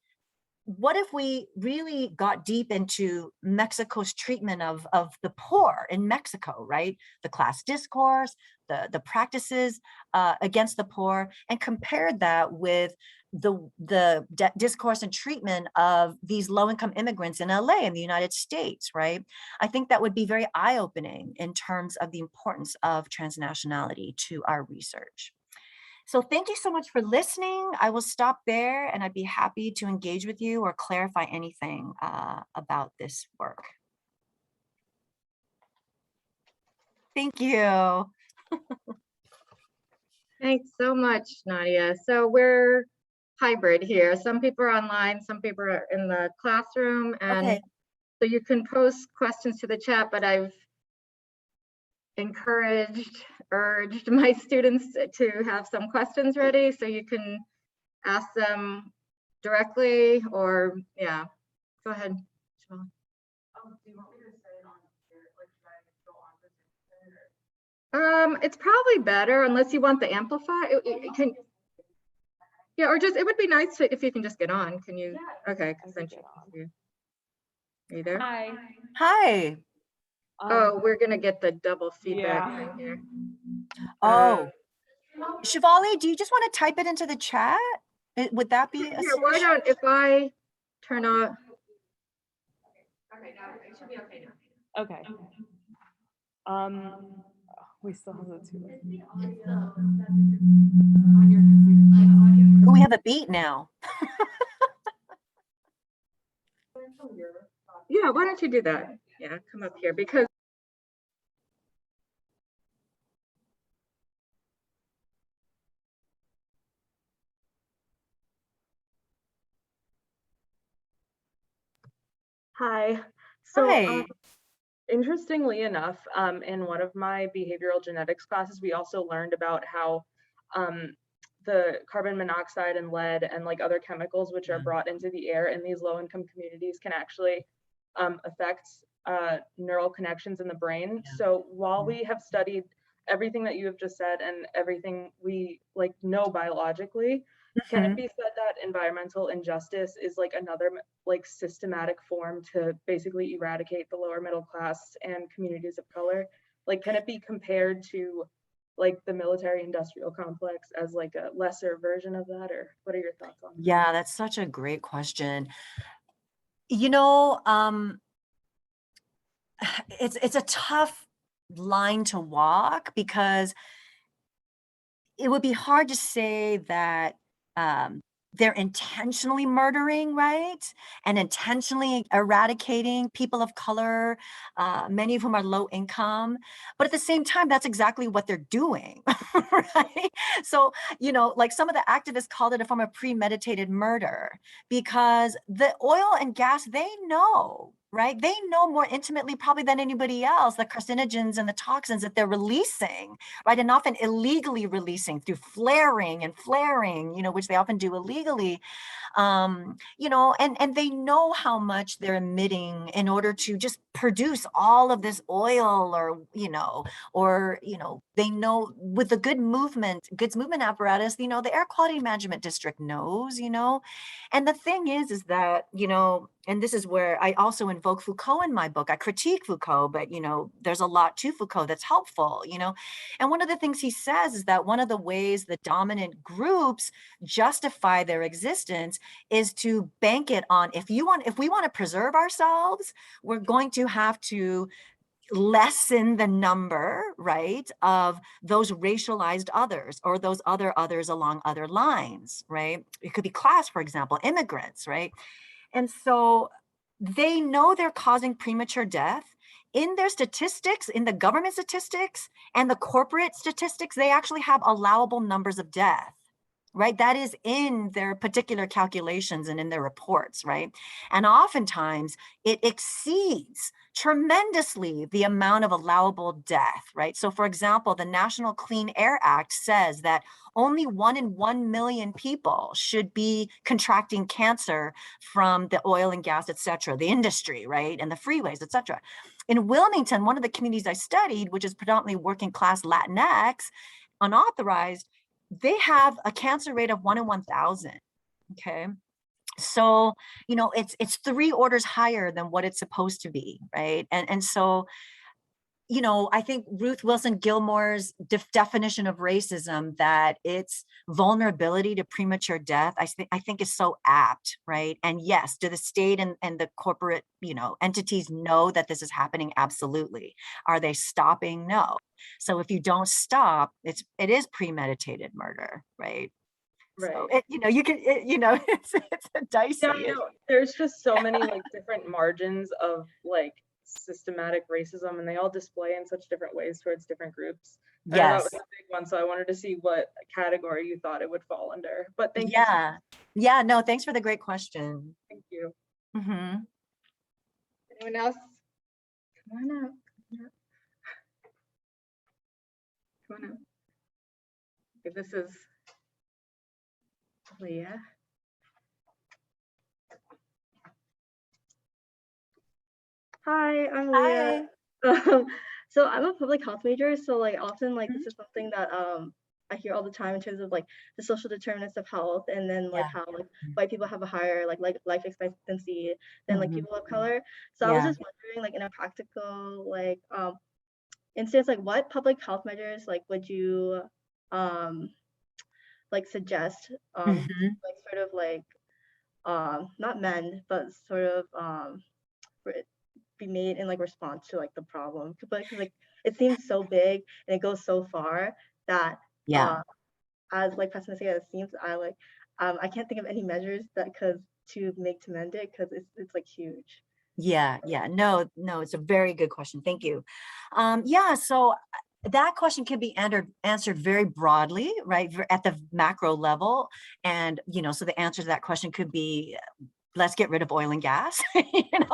what if we really got deep into Mexico's treatment of the poor in Mexico, right? The class discourse, the practices against the poor, and compared that with the discourse and treatment of these low-income immigrants in LA, in the United States, right? I think that would be very eye-opening in terms of the importance of transnationality to our research. So thank you so much for listening. I will stop there and I'd be happy to engage with you or clarify anything about this work. Thank you. Thanks so much, Nadia. So we're hybrid here. Some people are online, some people are in the classroom, and Okay. so you can post questions to the chat, but I've urged my students to have some questions ready, so you can ask them directly, or yeah, go ahead. Siobhan. It's probably better unless you want the amplify. It can, yeah, or just, it would be nice if you can just get on. Can you? Okay, are you there? Hi. Hi. Oh, we're gonna get the double feedback thing here. Oh, Shivali, do you just want to type it into the chat? Would that be a Yeah, why don't, if I turn off. Okay, now it should be okay now. Okay. We still have the two. We have a beat now. Yeah, why don't you do that? Yeah, come up here because Hi. So, Hi. interestingly enough, in one of my behavioral genetics classes, we also learned about how the carbon monoxide and lead and like other chemicals which are brought into the air in these low-income communities can actually affect neural connections in the brain. So while we have studied everything that you have just said and everything we like know biologically, can it be said that environmental injustice is like another like systematic form to basically eradicate the lower middle class and communities of color? Like, can it be compared to like the military industrial complex as like a lesser version of that, or what are your thoughts on that? Yeah, that's such a great question. It's a tough line to walk, because it would be hard to say that they're intentionally murdering, right? And intentionally eradicating people of color, many of whom are low income. But at the same time, that's exactly what they're doing, right? So, like some of the activists called it a form of premeditated murder, because the oil and gas, they know, right? They know more intimately probably than anybody else the carcinogens and the toxins that they're releasing, right? And often illegally releasing through flaring, which they often do illegally. And they know how much they're emitting in order to just produce all of this oil, or they know with the goods movement apparatus, the air quality management district knows, and the thing is that, and this is where I also invoke Foucault in my book. I critique Foucault, but there's a lot to Foucault that's helpful, and one of the things he says is that one of the ways the dominant groups justify their existence is to bank it on, if we want to preserve ourselves, we're going to have to lessen the number, right, of those racialized others, or those other others along other lines, right? It could be class, for example, immigrants, right? And so they know they're causing premature death. In their statistics, in the government statistics and the corporate statistics, they actually have allowable numbers of death, right? That is in their particular calculations and in their reports, right? And oftentimes it exceeds tremendously the amount of allowable death, right? So for example, the National Clean Air Act says that only 1 in 1 million people should be contracting cancer from the oil and gas, et cetera, the industry, right? And the freeways, et cetera. In Wilmington, one of the communities I studied, which is predominantly working class Latinx, unauthorized, they have a cancer rate of 1 in 1,000. Okay. So, you know, it's 3 orders higher than what it's supposed to be, right? And so, you know, I think Ruth Wilson Gilmore's definition of racism, that it's vulnerability to premature death, I think is so apt, right? And yes, do the state and the corporate, you know, entities know that this is happening? Absolutely. Are they stopping? No. So if you don't stop, it is premeditated murder, right? Right. So you know, you can, you know, it's a dicey. Yeah, I know. There's just so many like different margins of like systematic racism, and they all display in such different ways towards different groups. And I thought it Yes. was a big one, so I wanted to see what category you thought it would fall under. But thank you. Yeah. Yeah. No, thanks for the great question. Thank you. Mm-hmm. Anyone else? Come on up. Come on up. Okay, this is Leah. Hi, I'm Hi. Leah. So I'm a public health major, so like often like this is something that I hear all the time in terms of like the social determinants of health, and then like how like white people have a higher like life expectancy than like people of color. So I was just wondering, like in a practical like instance, like what public health measures like would you like suggest like sort of like not mend but sort of be made in like response to like the problem, but because like it seems so big and it goes so far that as like pessimistic as it seems, I can't think of any measures that to mend it, because it's like huge. Yeah. No, it's a very good question. Thank you. So that question can be answered very broadly, right, at the macro level. And, you know, so the answer to that question could be, let's get rid of oil and gas,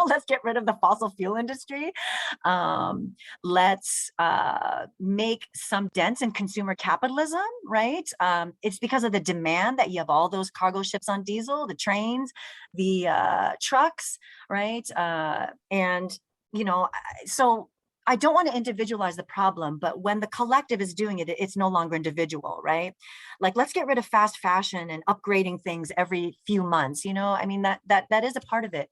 let's get rid of the fossil fuel industry. Let's make some dents in consumer capitalism, right? It's because of the demand that you have all those cargo ships on diesel, the trains, the trucks, right? And, you know, so I don't want to individualize the problem, but when the collective is doing it, it's no longer individual, right? Like, let's get rid of fast fashion and upgrading things every few months. You know, I mean, that is a part of it.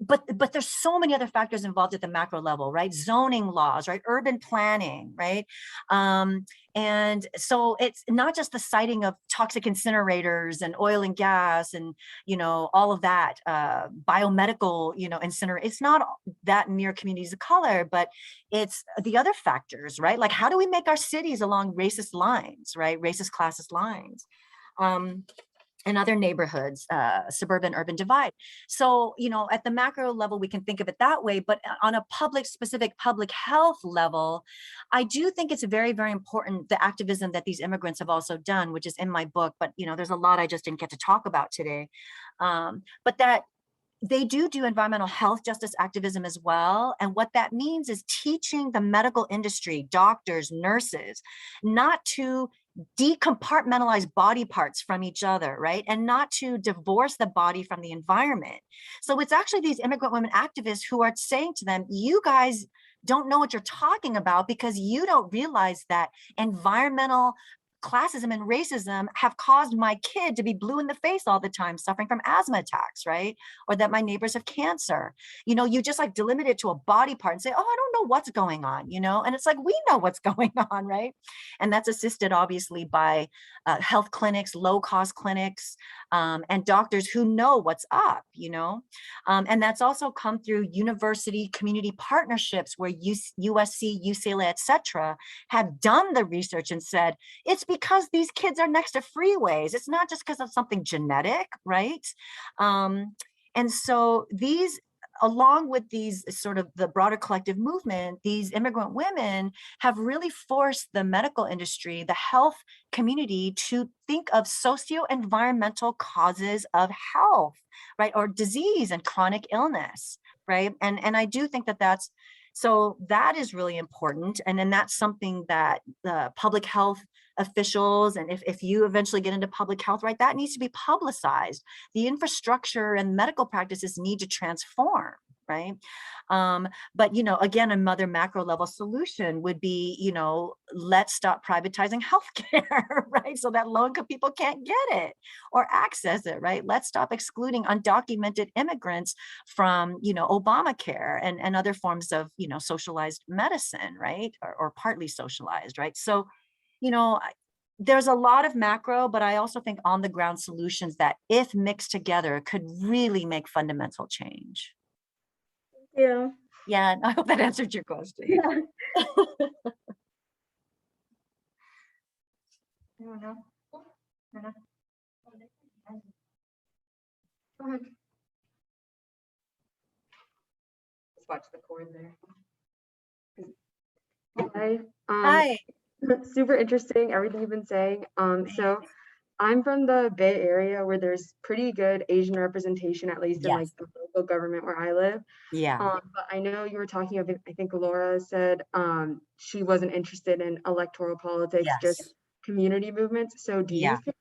But there's so many other factors involved at the macro level, right? Zoning laws, right? Urban planning, right? And so it's not just the siting of toxic incinerators and oil and gas and, you know, all of that, biomedical, you know, it's not that near communities of color, but it's the other factors, right? Like, how do we make our cities along racist lines, right? Racist classist lines. And other neighborhoods, suburban urban divide. So, you know, at the macro level, we can think of it that way, but on a specific public health level, I do think it's very, very important, the activism that these immigrants have also done, which is in my book, but, you know, there's a lot I just didn't get to talk about today. But that they do environmental health justice activism as well. And what that means is teaching the medical industry, doctors, nurses, not to decompartmentalize body parts from each other, right? And not to divorce the body from the environment. So it's actually these immigrant women activists who are saying to them, you guys don't know what you're talking about, because you don't realize that environmental classism and racism have caused my kid to be blue in the face all the time, suffering from asthma attacks, right? Or that my neighbors have cancer. You know, you just like delimit it to a body part and say, oh, I don't know what's going on, you know? And it's like, we know what's going on, right? And that's assisted obviously by health clinics, low-cost clinics, and doctors who know what's up, you know? And that's also come through university community partnerships where USC, UCLA, et cetera, have done the research and said, it's because these kids are next to freeways. It's not just because of something genetic, right? And so these, along with these sort of the broader collective movement, these immigrant women have really forced the medical industry, the health community, to think of socio-environmental causes of health, right? Or disease and chronic illness, right? And I do think that that is really important. And then that's something that the public health officials, and if you eventually get into public health, right, that needs to be publicized. The infrastructure and medical practices need to transform, right? But, again, another macro level solution would be, let's stop privatizing healthcare, right? So that low income people can't get it or access it, right? Let's stop excluding undocumented immigrants from, Obamacare and other forms of, socialized medicine, right? Or partly socialized, right? So, there's a lot of macro, but I also think on the ground solutions that, if mixed together, could really make fundamental change. Yeah. Yeah, I hope that answered your question. Yeah. Anyone else? Anna? Go ahead. Just watch the cord there. Hi. Hi. Super interesting, everything you've been saying. So I'm from the Bay Area, where there's pretty good Asian representation, at least in like the local government where I live. Yeah. But I know you were talking about, I think Laura said she wasn't interested in electoral politics, just community movements. So do you think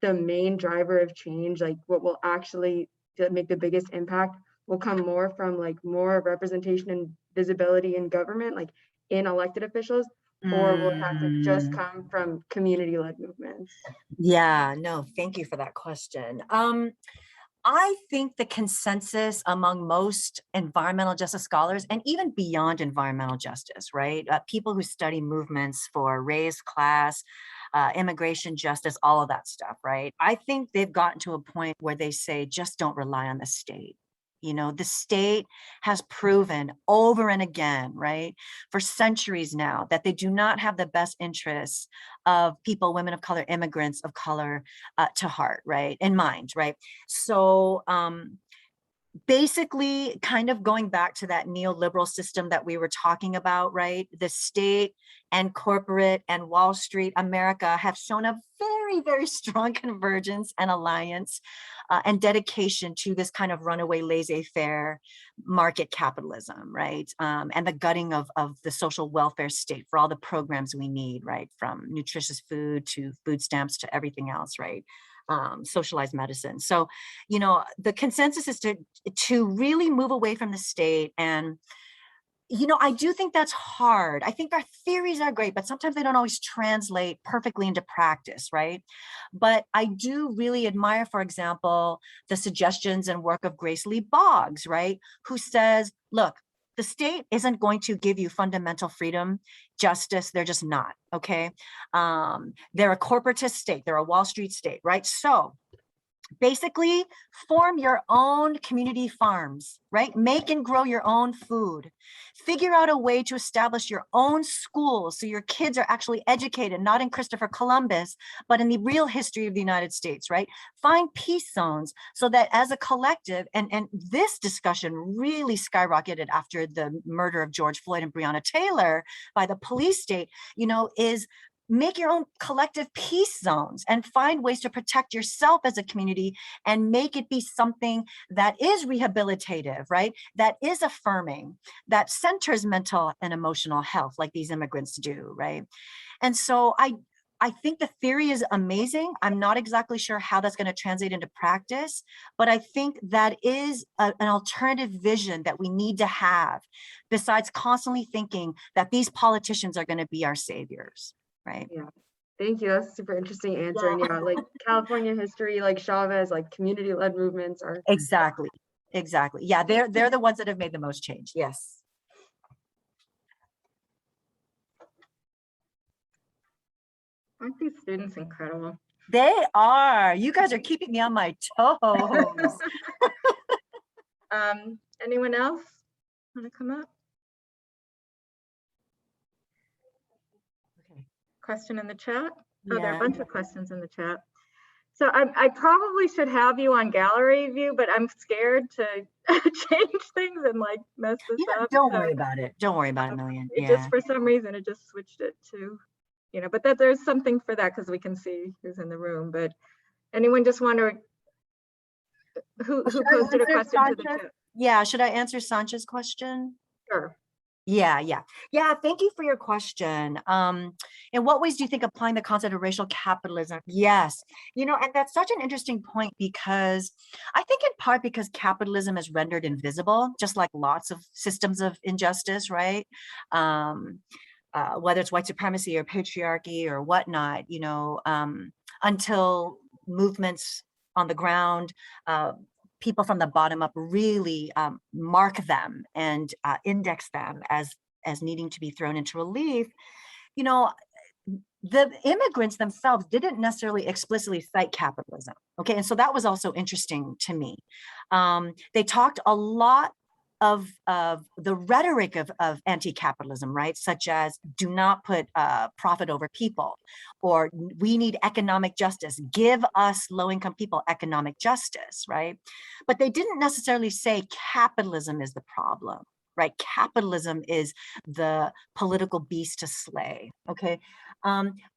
the main driver of change, like what will actually make the biggest impact, will come more from like more representation and visibility in government, like in elected officials, or will it have to just come from community-led movements? Yeah, no, thank you for that question. I think the consensus among most environmental justice scholars, and even beyond environmental justice, right? People who study movements for race, class, immigration justice, all of that stuff, right? I think they've gotten to a point where they say, just don't rely on the state. The state has proven over and again, right, for centuries now, that they do not have the best interests of people, women of color, immigrants of color to heart, right, in mind, right? So basically, kind of going back to that neoliberal system that we were talking about, right? The state and corporate and Wall Street America have shown a very, very strong convergence and alliance and dedication to this kind of runaway laissez-faire market capitalism, right? And the gutting of the social welfare state for all the programs we need, right? From nutritious food to food stamps to everything else, right? Socialized medicine. So, the consensus is to really move away from the state. And, I do think that's hard. I think our theories are great, but sometimes they don't always translate perfectly into practice, right? But I do really admire, for example, the suggestions and work of Grace Lee Boggs, right? Who says, look, the state isn't going to give you fundamental freedom, justice. They're just not, okay? They're a corporatist state. They're a Wall Street state, right? So basically, form your own community farms, right? Make and grow your own food. Figure out a way to establish your own schools so your kids are actually educated, not in Christopher Columbus, but in the real history of the United States, right? Find peace zones so that as a collective, and this discussion really skyrocketed after the murder of George Floyd and Breonna Taylor by the police state, is make your own collective peace zones and find ways to protect yourself as a community and make it be something that is rehabilitative, right? That is affirming, that centers mental and emotional health like these immigrants do, right? And so I think the theory is amazing. I'm not exactly sure how that's going to translate into practice, but I think that is an alternative vision that we need to have, besides constantly thinking that these politicians are going to be our saviors. Right. Yeah. Thank you. That's a super interesting answer. And yeah, like California history, like Chavez, like community-led movements are Exactly. Yeah, they're the ones that have made the most change. Yes. Aren't these students incredible? They are. You guys are keeping me on my toes. Anyone else want to come up? Okay. Question in the chat? Oh, there are a bunch of questions in the chat. So I probably should have you on gallery view, but I'm scared to change things and like mess this up. Don't So, worry about it. Don't worry about it, Miliann. it Yeah. just, for some reason, it just switched it to, but that there's something for that because we can see who's in the room. But anyone just want to, who Should I posted a answer question to the Sancha's? chat? Yeah, should I answer Sancha's question? Sure. Yeah. Thank you for your question. In what ways do you think applying the concept of racial capitalism? Yes, and that's such an interesting point because I think in part because capitalism is rendered invisible, just like lots of systems of injustice, right? Whether it's white supremacy or patriarchy or whatnot, until movements on the ground, people from the bottom up really mark them and index them as needing to be thrown into relief. The immigrants themselves didn't necessarily explicitly cite capitalism. Okay, and so that was also interesting to me. They talked a lot of the rhetoric of anti-capitalism, right? Such as do not put profit over people, or we need economic justice, give us low-income people economic justice, right? But they didn't necessarily say capitalism is the problem, right? Capitalism is the political beast to slay, okay?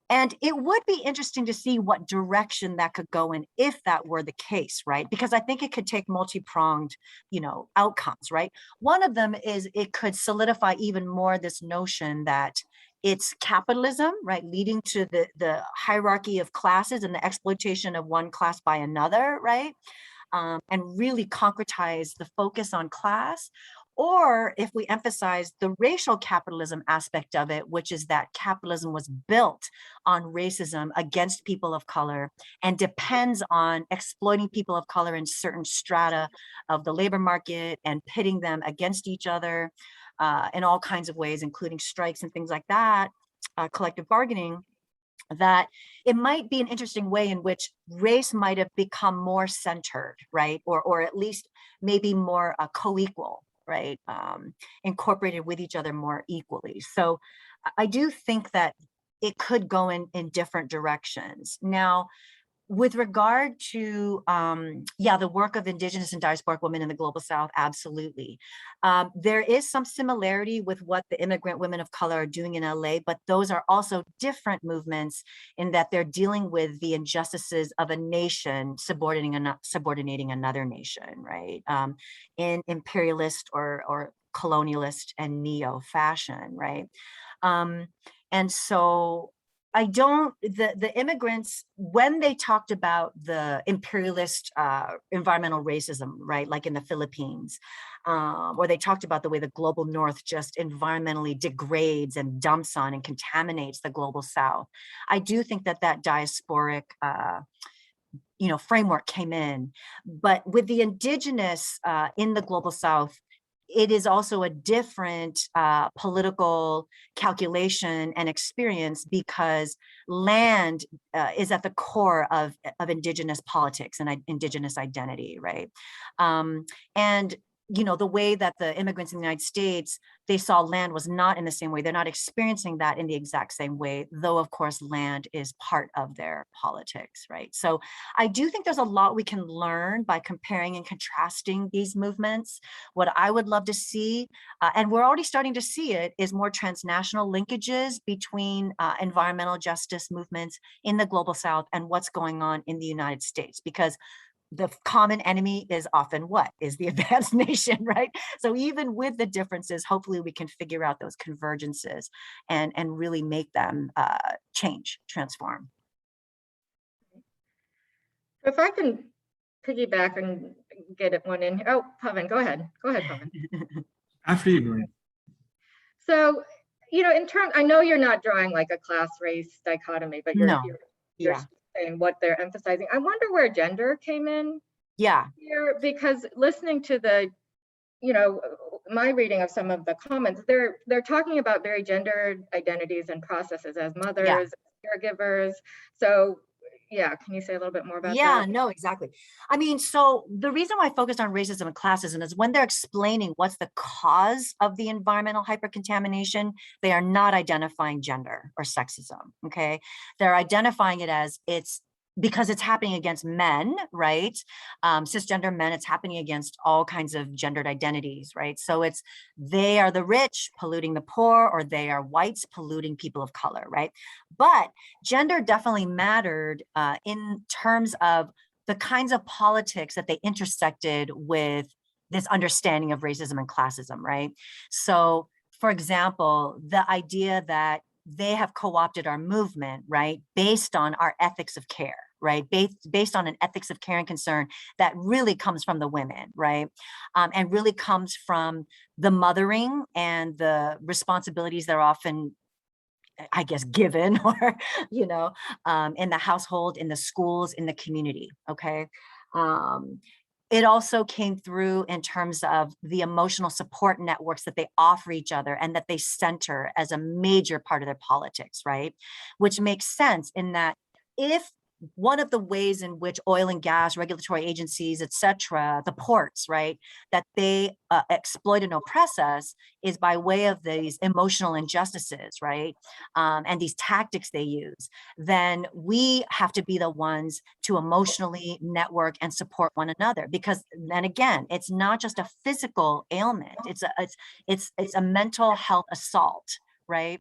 And it would be interesting to see what direction that could go in if that were the case, right? Because I think it could take multi-pronged, outcomes, right? One of them is it could solidify even more this notion that it's capitalism, right, leading to the hierarchy of classes and the exploitation of one class by another, right? And really concretize the focus on class. Or if we emphasize the racial capitalism aspect of it, which is that capitalism was built on racism against people of color and depends on exploiting people of color in certain strata of the labor market and pitting them against each other in all kinds of ways, including strikes and things like that, collective bargaining, that it might be an interesting way in which race might have become more centered, right? Or at least maybe more co-equal, right? Incorporated with each other more equally. So I do think that it could go in different directions. Now, with regard to, the work of Indigenous and diasporic women in the Global South, absolutely. There is some similarity with what the immigrant women of color are doing in LA, but those are also different movements in that they're dealing with the injustices of a nation subordinating another nation, right? In imperialist or colonialist and neo fashion, right? And so the immigrants, when they talked about the imperialist environmental racism, right, like in the Philippines, or they talked about the way the global North just environmentally degrades and dumps on and contaminates the global South, I do think that diasporic framework came in. But with the indigenous in the global South, it is also a different political calculation and experience because land is at the core of indigenous politics and indigenous identity, right? And the way that the immigrants in the United States, they saw land was not in the same way. They're not experiencing that in the exact same way, though of course land is part of their politics, right? So I do think there's a lot we can learn by comparing and contrasting these movements. What I would love to see, and we're already starting to see it, is more transnational linkages between environmental justice movements in the global South and what's going on in the United States, because the common enemy is often what is the advanced nation, right? So even with the differences, hopefully we can figure out those convergences and really make them transform. If I can piggyback and get it one in. Oh, Pavan, go ahead. Go ahead, Pavan. After you, Miliann. So, in terms, I know you're not drawing like a class race dichotomy, but you're saying what they're emphasizing. I wonder where gender came in here, because listening to the, my reading of some of the comments, they're talking about very gendered identities and processes as mothers, caregivers. So can you say a little bit more about that? Yeah, no, exactly. I mean, so the reason why I focused on racism and classism is when they're explaining what's the cause of the environmental hypercontamination, they are not identifying gender or sexism, okay? They're identifying it as it's because it's happening against men, right? Cisgender men, it's happening against all kinds of gendered identities, right? So it's, they are the rich polluting the poor, or they are whites polluting people of color, right? But gender definitely mattered in terms of the kinds of politics that they intersected with this understanding of racism and classism, right? So for example, the idea that they have co-opted our movement, right? Based on our ethics of care, right? Based on an ethics of care and concern that really comes from the women, right? And really comes from the mothering and the responsibilities that are often, I guess, given or, you know, in the household, in the schools, in the community, okay? It also came through in terms of the emotional support networks that they offer each other and that they center as a major part of their politics, right? Which makes sense in that if one of the ways in which oil and gas regulatory agencies, et cetera, the ports, right, that they exploit and oppress us is by way of these emotional injustices, right, and these tactics they use, then we have to be the ones to emotionally network and support one another. Because then again, it's not just a physical ailment; it's a mental health assault, right?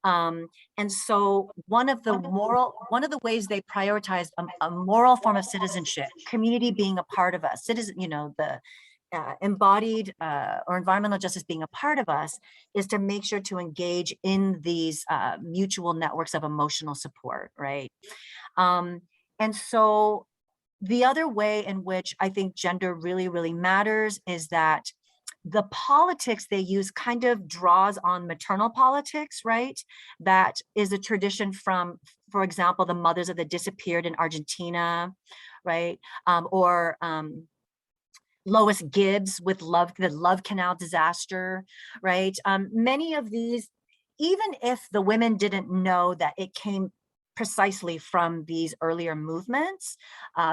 And so one of the ways they prioritized a moral form of citizenship, community being a part of us, citizen, you know, the embodied or environmental justice being a part of us, is to make sure to engage in these mutual networks of emotional support, right? And so the other way in which I think gender really, really matters is that the politics they use kind of draws on maternal politics, right? That is a tradition from, for example, the mothers of the disappeared in Argentina, right? Or Lois Gibbs with the Love Canal disaster, right? Many of these, even if the women didn't know that it came precisely from these earlier movements,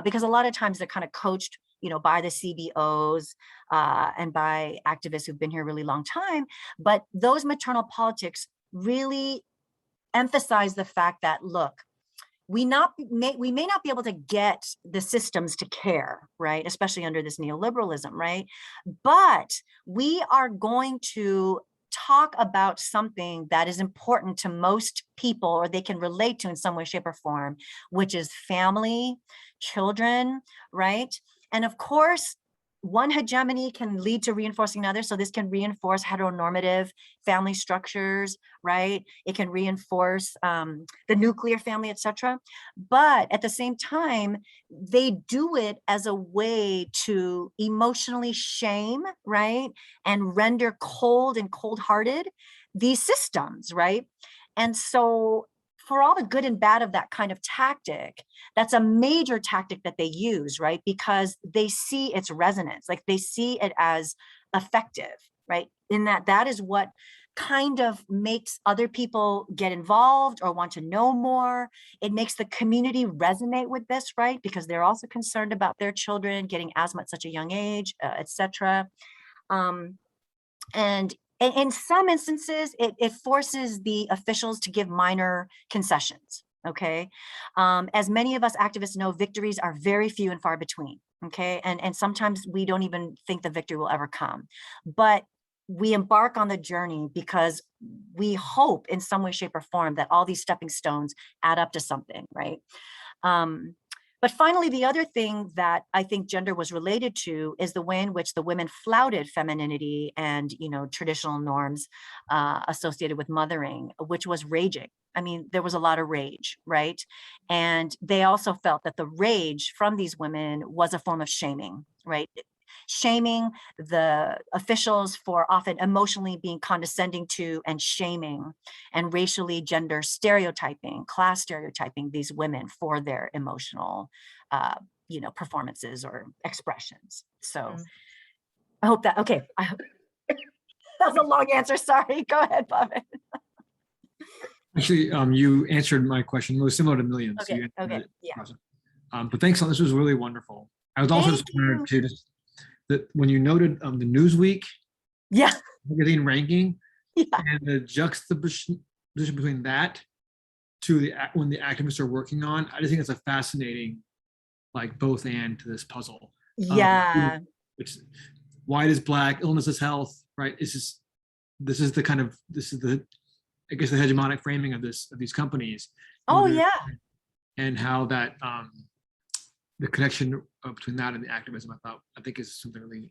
because a lot of times they're kind of coached, you know, by the CBOs and by activists who've been here a really long time. But those maternal politics really emphasize the fact that, look, we may not be able to get the systems to care, right? Especially under this neoliberalism, right? But we are going to talk about something that is important to most people, or they can relate to in some way, shape, or form, which is family, children, right? And of course, one hegemony can lead to reinforcing another. So this can reinforce heteronormative family structures, right? It can reinforce the nuclear family, etc. But at the same time, they do it as a way to emotionally shame, right? And render cold and cold-hearted these systems, right? And so for all the good and bad of that kind of tactic, that's a major tactic that they use, right? Because they see its resonance, like they see it as effective, right? In that is what kind of makes other people get involved or want to know more. It makes the community resonate with this, right? Because they're also concerned about their children getting asthma at such a young age, etc. And in some instances, it forces the officials to give minor concessions, okay? As many of us activists know, victories are very few and far between, okay? And sometimes we don't even think the victory will ever come. But we embark on the journey because we hope in some way, shape, or form that all these stepping stones add up to something, right? But finally, the other thing that I think gender was related to is the way in which the women flouted femininity and, you know, traditional norms associated with mothering, which was raging. I mean, there was a lot of rage, right? And they also felt that the rage from these women was a form of shaming, right? Shaming the officials for often emotionally being condescending to and shaming and racially gender stereotyping, class stereotyping these women for their emotional, you know, performances or expressions. So I hope that, okay. That was a long answer, sorry. Go ahead, Bobby. Actually, you answered my question. It was similar to Miliann's. Okay, okay, yeah. But thanks, this was really wonderful. I was also Thank just honored to that when you noted the Newsweek yeah magazine ranking yeah and the juxtaposition between that to when the activists are working on. I just think it's a fascinating, like both and to this puzzle. Yeah. Why does Black illness is health, right? This is the I guess the hegemonic framing of these companies. Oh yeah. And how that the connection between that and the activism, I think is something really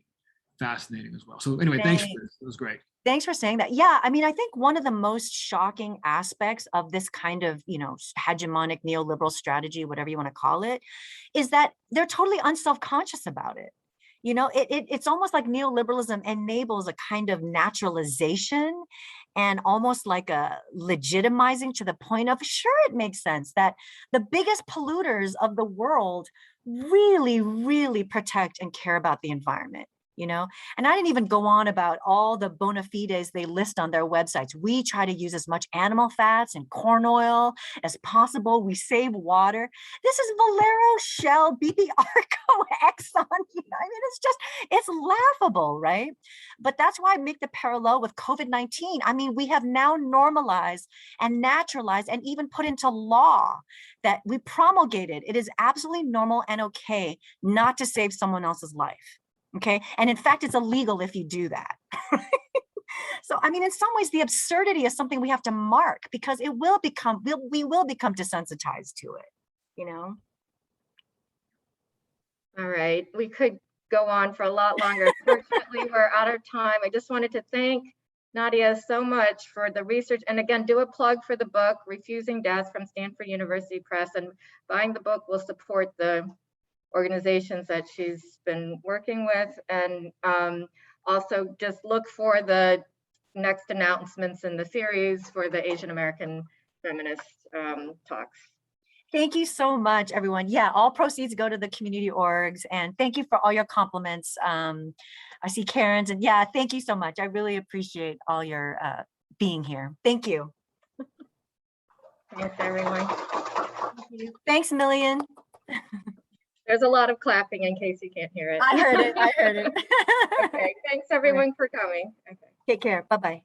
fascinating as well. So anyway, thanks for this. It was great. Thanks for saying that. Yeah, I mean, I think one of the most shocking aspects of this kind of, hegemonic neoliberal strategy, whatever you want to call it, is that they're totally unself-conscious about it. It's almost like neoliberalism enables a kind of naturalization and almost like a legitimizing to the point of, sure, it makes sense that the biggest polluters of the world really, really protect and care about the environment. And I didn't even go on about all the bona fides they list on their websites. We try to use as much animal fats and corn oil as possible. We save water. This is Valero, Shell, BP, Arco, Exxon. It's laughable, right? But that's why I make the parallel with COVID-19. I mean, we have now normalized and naturalized and even put into law that we promulgated. It is absolutely normal and okay not to save someone else's life. Okay. And in fact, it's illegal if you do that. So, I mean, in some ways, the absurdity is something we have to mark because we will become desensitized to it, All right. We could go on for a lot longer. Fortunately, we're out of time. I just wanted to thank Nadia so much for the research. And again, do a plug for the book, Refusing Death from Stanford University Press. And buying the book will support the organizations that she's been working with, and also just look for the next announcements in the series for the Asian American feminist talks. Thank you so much, everyone. Yeah, all proceeds go to the community orgs, and thank you for all your compliments. I see Karen's, and yeah, thank you so much. I really appreciate all your being here. Thank you. Thanks, everyone. Thanks, Miliann. There's a lot of clapping in case you can't hear it. I heard it. Okay, thanks everyone for coming. Okay. Take care. Bye-bye.